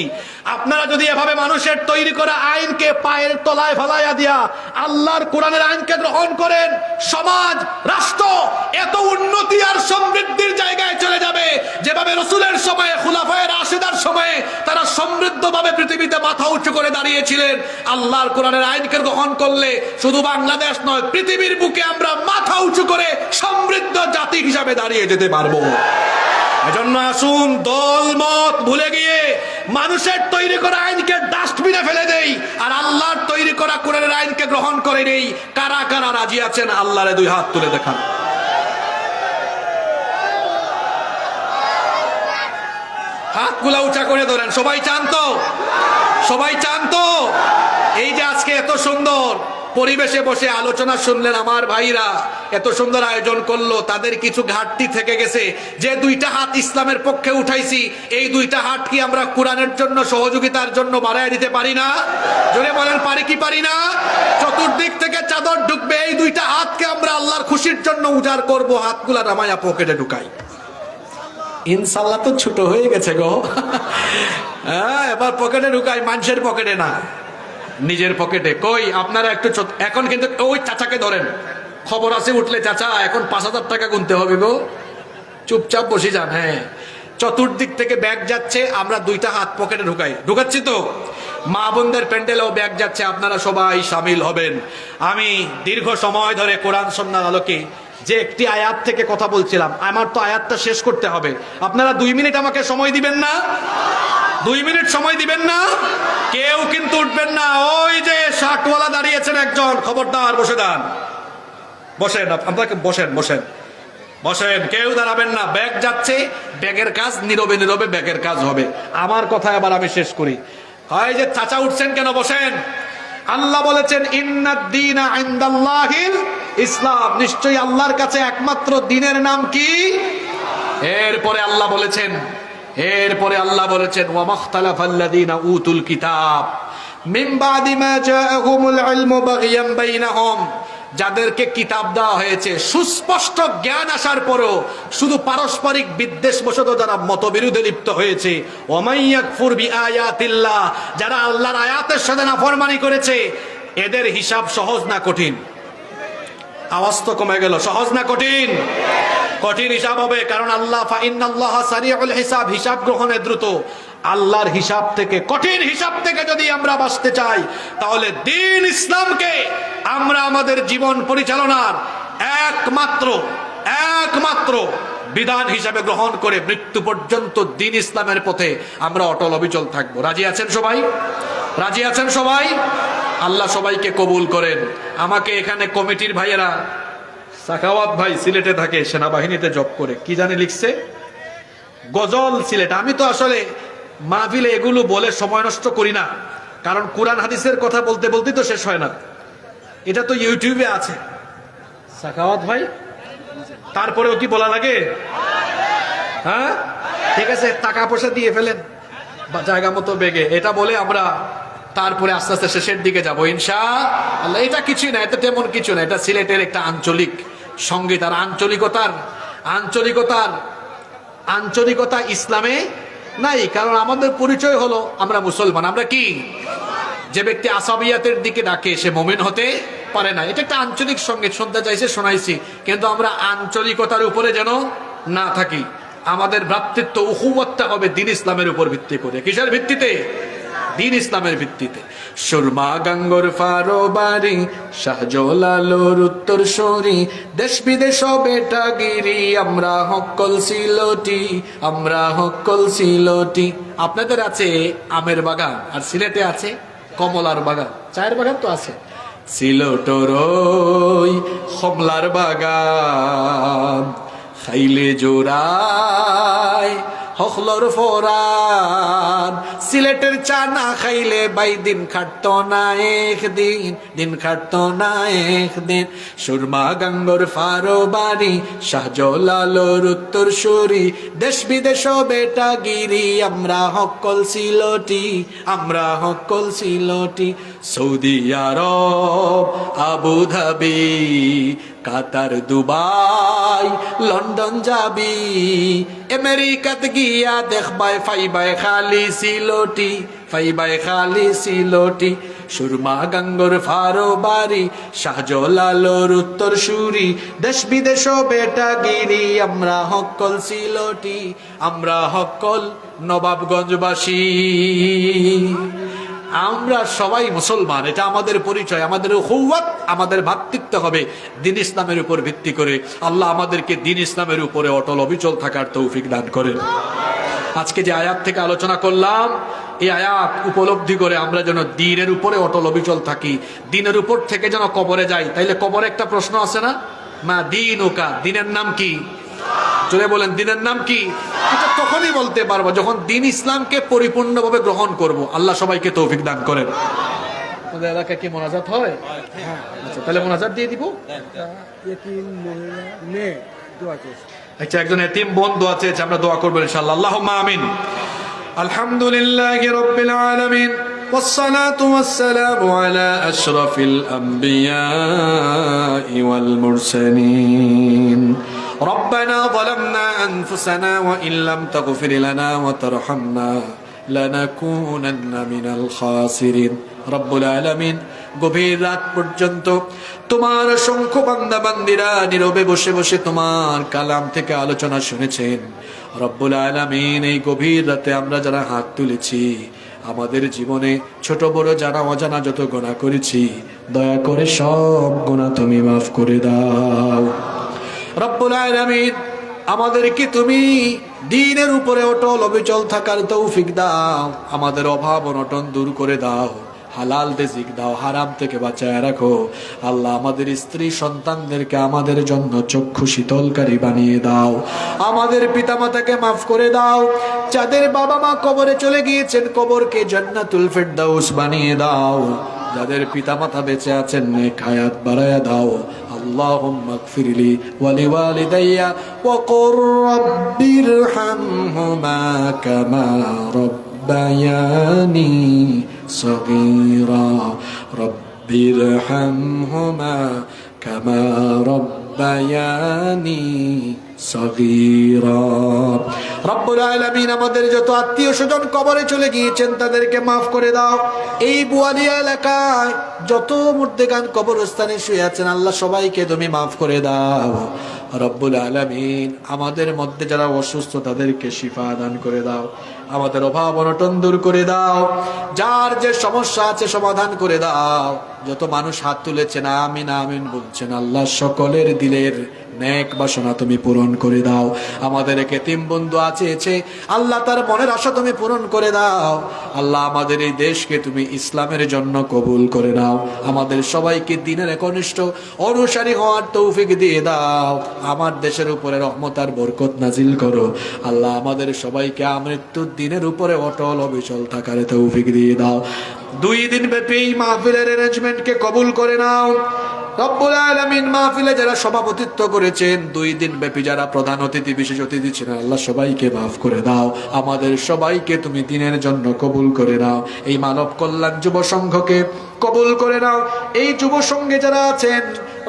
আপনারা যদি এভাবে মানুষের তৈরি করা আইনকে পায়ের তলায় ফেলাইয়া দিয়া আল্লাহর কোরআনের আইনকে গ্রহণ করেন, সমাজ রাষ্ট্র এত উন্নতি আর সমৃদ্ধির জায়গায় চলে যাবে যেভাবে রসুলের সময়ে খুলাফায়ে রাশিদার সময়ে তারা সমৃদ্ধভাবে পৃথিবীতে মাথা উঁচু করে দাঁড়িয়েছিলেন। আল্লাহর কোরআনের আইনকে গ্রহণ করলে শুধু বাংলাদেশ নয়, পৃথিবীর বুকে আমরা মাথা উঁচু করে সমৃদ্ধ জাতি হিসাবে দাঁড়িয়ে যেতে পারবো। এজন্য আসুন দল মত ভুলে গিয়ে মানুষের তৈরি করা আইনকে ডাস্টবিনে ফেলে দেই আর আল্লাহর তৈরি করা কোরআনের আইনকে গ্রহণ করে নেই। কারা কারা রাজি আছেন আল্লাহরে 2 হাত তুলে দেখান। হাতগুলা উঁচা করে ধরেন। সবাই চান তো? সবাই চান তো? এই যে আজকে এত সুন্দর পরিবেশে বসে আলোচনা শুনলেন, আমার ভাইরা এত সুন্দর আয়োজন করলো, তাদের কিছু ঘাটতি থেকে গেছে। যে 2টা হাত ইসলামের পক্ষে উঠাইছি, এই 2টা হাত কি আমরা কোরআনের জন্য সহযোগিতার জন্য বাড়ায় দিতে পারি না? জোরে বলেন, পারি কি পারি না? চতুর্দিক থেকে চাদর ঢুকবে, এই 2টা হাতকে আমরা আল্লাহর খুশির জন্য উজাড় করব। হাতগুলা নামায়া পকেটে ঢুকাই। ইনশাল্লাহ তো ছোট হয়ে গেছে গো। হ্যাঁ, এবার পকেটে ঢুকাই, মানুষের পকেটে না, নিজের পকেটে। কই আপনারা একটু এখন কিন্তু ওই চাচাকে ধরেন, খবর আছে উঠলে চাচা এখন 5,000 টাকা গুনতে হবে গো, চুপচাপ বসে যান। হ্যাঁ, চতুর্দিক থেকে ব্যাগ যাচ্ছে, আমরা 2টা হাত পকেটে ঢুকাই। ঢুকাচ্ছি তো? মা বোনদের প্যান্ডেলেও ব্যাগ যাচ্ছে, আপনারা সবাই সামিল হবেন। আমি দীর্ঘ সময় ধরে কোরআন সুন্নাহর আলোকে যে একটি আয়াত থেকে কথা বলছিলাম, আমার তো আয়াতটা শেষ করতে হবে। আপনারা 2 মিনিট আমাকে সময় দিবেন না? 2 মিনিট সময় দিবেন না? কেউ কিন্তু উঠবেন না। ওই যে শার্টওয়ালা দাঁড়িয়েছেন একজন, খবরদার বসে যান। বসেন, আপনাকে বসেন বসেন বসেন, কেউ দাঁড়াবেন না। ব্যাগ যাচ্ছে, ব্যাগের কাজ নীরবে নীরবে ব্যাগের কাজ হবে। আমার কথা এবার আমি শেষ করি। হয় যে চাচা উঠছেন কেন? বসেন। আল্লাহ বলেছেন ইন্নাদ-দীনা ইনদাল্লাহিল ইসলাম, নিশ্চয়ই আল্লাহর কাছে একমাত্র দ্বীনের নাম কি? এরপরে আল্লাহ বলেছেন ওয়া মাখতালাফাল্লাযীনা উতুল কিতাব মিন বাদি মা জাআহুমুল ইলমু বাগিয়াম বাইনাহুম, যাদেরকে কিতাব দেওয়া হয়েছে সুস্পষ্ট জ্ঞান আসার পরও শুধু পারস্পরিক বিদ্বেষবশত যারা মতবিরোধে লিপ্ত হয়েছে, ওয়া মাইয়াকফুর বিআয়াতিল্লাহ, যারা আল্লাহর আয়াতের সাথে নাফরমানি করেছে, এদের হিসাব সহজ না কঠিন? আওয়াজ তো কমে গেল। সহজ না কঠিন? কঠিন হিসাব হবে, কারণ আল্লাহ ফাইন্নাল্লাহা সারিউল হিসাব, হিসাব গ্রহণে দ্রুত। আল্লাহর হিসাব থেকে, কঠিন হিসাব থেকে যদি আমরা বাঁচতে চাই, তাহলে দ্বীন ইসলামকে আমরা আমাদের জীবন পরিচালনার একমাত্র বিধান হিসাবে গ্রহণ করে মৃত্যু পর্যন্ত দ্বীন ইসলামের পথে আমরা অটল অবিচল থাকবো। রাজি আছেন সবাই? রাজি আছেন সবাই? আল্লাহ সবাইকে কবুল করেন। আমাকে এখানে কমিটির ভাইয়েরা, সাখাওয়াত ভাই সিলেটে থাকে, সেনাবাহিনীতে জব করে, কি জানি লিখছে, গজল সিলেট। আমি তো আসলে মাহফিলে এগুলো বলে সময় নষ্ট করি না, কারণ কোরআন হাদিসের কথা বলতে বলতেই তো শেষ হয় না। এটা তো ইউটিউবে আছে। সাখাওয়াত ভাই, তারপরেও কি বলা লাগে? হ্যাঁ, ঠিক আছে, টাকা পয়সা দিয়ে ফেলেন জায়গা মতো বেগে, এটা বলে আমরা তারপরে আস্তে আস্তে শেষের দিকে যাবো ইনশাআল্লাহ। এটা কিছুই না, এটা তেমন কিছু না, এটা সিলেটের একটা আঞ্চলিক সঙ্গীত। আর আঞ্চলিকতা ইসলামে নাই, কারণ আমাদের পরিচয় হলো আমরা মুসলমান। আমরা কি? যে ব্যক্তি আসাবিয়াতের দিকে ডাকে সে মুমিন হতে পারে না। এটা একটা আঞ্চলিক সঙ্গীত, শুনতে চাইছে শোনাইছি, কিন্তু আমরা আঞ্চলিকতার উপরে যেন না থাকি। আমাদের ভ্রাতৃত্ব উখুওয়াতটা হবে দ্বীন ইসলামের উপর ভিত্তি করে। কিসের ভিত্তিতে? দ্বীন ইসলামের ভিত্তিতে। সুরমা গাঙ্গর ফারোবারি, শাহজলালোর উত্তর সরি, দেশ বিদেশ বেটাগিরি, আমরা হক্কল সিলটি। আপনাদের আছে আমের বাগান, আর সিলেটে আছে কমলার বাগান, চায়ের বাগান তো আছে। সিলটর ওই কমলার বাগান, খাইলে জোড়ায় হখলর ফোরান, সিলেটের চা না খাইলে ভাই দিন খাটতো না একদিন, দিন খাটতো না একদিন। সুরমা গাঙ্গর ফারো বাড়ি, শাহজালালোর উত্তর সুরি, দেশ বিদেশ বেটা গিরি, আমরা হকল সিলটি, আমরা হকল সিলটি। সৌদি আরব, আবু ধাবি, কাতার, দুবাই, লন্ডন যাবি, আমেরিকাত গিয়া দেখবাই ফাইবাই খালি সিলটি, ফাইবাই খালি সিলটি। সুরমা গাঙ্গর ফারো বাড়ি, শাহজালালোর উত্তর সুরি, দেশ বিদেশ বেটা গিরি, আমরা হকল সিলটি, আমরা হকল নবাবগঞ্জবাসী। আমরা সবাই মুসলমান, এটা আমাদের পরিচয়, আমাদের উখুওয়াত, আমাদের ভ্রাতৃত্ব হবে দ্বীন ইসলামের উপর ভিত্তি করে। আল্লাহ আমাদেরকে দ্বীন ইসলামের উপরে অটল অবিচল থাকার তৌফিক দান করেন। আজকে যে আয়াত থেকে আলোচনা করলাম, এই আয়াত উপলব্ধি করে আমরা যেন দ্বীনের উপরে অটল অবিচল থাকি, দ্বীনের উপর থেকে যেন কবরে যাই। তাইলে কবরে একটা প্রশ্ন আছে না, মা দীনুকা, দ্বীনের নাম কি? চলে বলেন, দ্বীনের নাম কি? এটা তখনই বলতে পারবো যখন দ্বীন ইসলামকে পরিপূর্ণভাবে গ্রহণ করব। আল্লাহ সবাইকে তৌফিক দান করেন। আমাদের এলাকায় কি মোনাজাত হয়? আচ্ছা, তাহলে মোনাজাত দিয়ে দিব। আচ্ছা, একজন এতিম বোন দোয়া চেয়েছে, আমরা দোয়া করবো ইনশাআল্লাহ। আল্লাহুম্মা আমিন। আলহামদুলিল্লাহি রাব্বিল আলামিন, والصلاة والسلام على أشرف الأنبياء والمرسلين. ربنا ظلمنا أنفسنا وإن لم تغفر لنا وترحمنا لنكونن من الخاسرين. رب العالمين, গভীর রাত পর্যন্ত তোমার অসংখ্য বান্দা বান্দিরা নীরবে বসে বসে তোমার কালাম থেকে আলোচনা শুনেছেন। রব্বুল আলামিন, এই গভীর রাতে আমরা যারা হাত তুলেছি, আমাদের জীবনে ছোট বড় জানা অজানা যত গুনাহ করেছি, দয়া করে সব গুনাহ তুমি মাফ করে দাও। রব্বুল আলামিন, আমাদেরকে তুমি দ্বীনের উপরে অটল অবিচল থাকার তৌফিক দাও। আমাদের অভাব অনটন দূর করে দাও, হালাল রিজিক দাও, হারাম থেকে বাঁচায় রাখো। আল্লাহ, আমাদের স্ত্রী সন্তানদেরকে আমাদের জন্য চক্ষু শীতলকারী বানিয়ে দাও। আমাদের পিতামাতাকে মাফ করে দাও। যাদের বাবা মা কবরে চলে গিয়েছেন, কবরকে জান্নাতুল ফেরদাউস বানিয়ে দাও। যাদের পিতামাতা বেঁচে আছেন, নেক হায়াত বাড়ায়া দাও। আল্লাহুম্মা গফিরলি ওয়া লিওয়ালিদাইয়া ওয়া কুর রাব্বিরহামহুমা কামা ربياني صغيرا رب ارحمهما كما ربياني صغيرا. রব্বুল আলামিন, আমাদের যত আত্মীয় স্বজন কবরে চলে গিয়েছেন তাদেরকে মাফ করে দাও। এই বুয়ালিয়া এলাকায় যত মুর্দেগান কবরস্থানে শুয়ে আছেন, আল্লাহ সবাইকে তুমি মাফ করে দাও। রব্বুল আলামিন, আমাদের মধ্যে যারা অসুস্থ তাদেরকে শিফা দান করে দাও। আমাদের অভাব অনটন দূর করে দাও। যার যে সমস্যা আছে সমাধান করে দাও। যত মানুষ হাত তুলেছেন আমিন আমিন বলছেন, আল্লাহ সকলের দিলের নেক বাসনা তুমি পূরণ করে দাও। আমাদের এতিম বন্ধু আছে, আল্লাহ তার মনের আশা তুমি পূরণ করে দাও। আল্লাহ, আমাদের এই দেশকে তুমি ইসলামের জন্য কবুল করে নাও। আমাদের সবাইকে দ্বীনের একনিষ্ঠ অনুসারী হওয়ার তৌফিক দিয়ে দাও। আমার দেশের উপরে রহমত আর বরকত নাজিল করো। আল্লাহ, আমাদের সবাইকে আমৃত্যুর দ্বীনের উপরে অটল অবিচল থাকার তৌফিক দিয়ে দাও। 2 দিন ব্যাপী মাহফিলের অ্যারেঞ্জমেন্টকে কবুল করে নাও। রব্বুল আলামিন, মাহফিলে যারা সভাপতিত্ব করেছেন, 2 দিন ব্যাপী যারা প্রধান অতিথি বিশেষ অতিথি ছিলেন, আল্লাহ সবাইকে মাফ করে দাও। আমাদের সবাইকে তুমি দ্বীনের জন্য কবুল করে নাও। এই মানব কল্যাণ যুব সংঘকে কবুল করে নাও। এই যুব সংঘে যারা আছেন,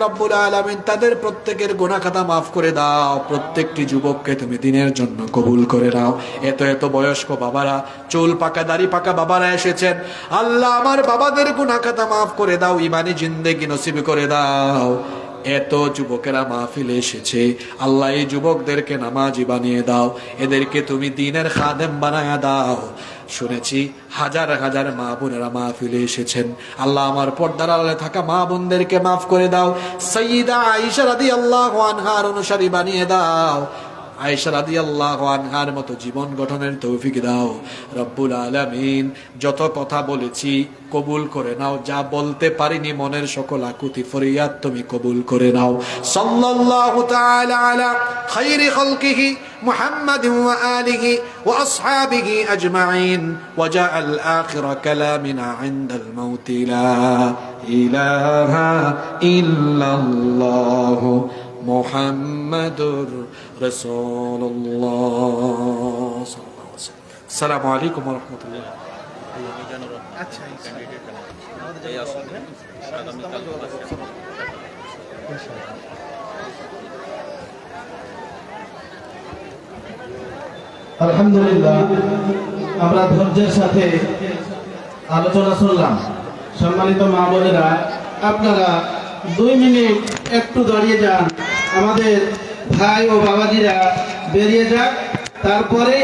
রব্বুল আলামিন, তাদের প্রত্যেকের গুনাহ খাতা মাফ করে দাও। প্রত্যেকটি যুবককে তুমি দ্বীনের জন্য কবুল করে নাও। এত এত বয়স্ক বাবারা, চুল পাকা দাড়ি পাকা বাবারা এসেছেন, আল্লাহ আমার বাবাদের গুনাহ খাতা মাফ করে দাও, ঈমানি জিন্দেগি নসিব করে দাও। এত যুবকেরা মাহফিলে এসেছে, আল্লাহ এই যুবকদেরকে নামাজি বানিয়ে দাও। এদেরকে তুমি দ্বীনের খাদেম বানায়া দাও। শুনেছি হাজার হাজার মা বোনেরা মাহফিলে এসেছেন, আল্লাহ আমার পর্দার আড়ালে থাকা মা বোনদেরকে মাফ করে দাও। সাইয়্যিদা আয়েশা রাদিয়াল্লাহু আনহার অনুসারী বানিয়ে দাও। আয়েশা রাদিয়াল্লাহু আনহার মতো জীবন গঠনের তৌফিক দাও রব্বুল আলামিন। যত কথা বলেছি কবুল করে নাও, যা বলতে পারিনি মনের সকল আকুতি ফরিয়াদ তুমি কবুল করে নাও। সাল্লাল্লাহু তাআলা আলা খায়রি খালকিহি মুহাম্মাদিন ওয়া আলিহি ওয়া আসহাবিহি আজমাইন ওয়া জাআল আখিরা কালামিনা ইনদাল মাউত লা ইলাহা ইল্লাল্লাহু মুহাম্মাদুর রাসূলুল্লাহ। আসসালামু আলাইকুম ওয়া রাহমাতুল্লাহ। আলহামদুলিল্লাহ, আমরা ধৈর্যের সাথে আলোচনা শুনলাম। সম্মানিত মা বোনেরা, আপনারা 2 মিনিট একটু দাঁড়িয়ে যান, আমাদের ভাই ও বাবাজিরা বেরিয়ে যাক, তারপরেই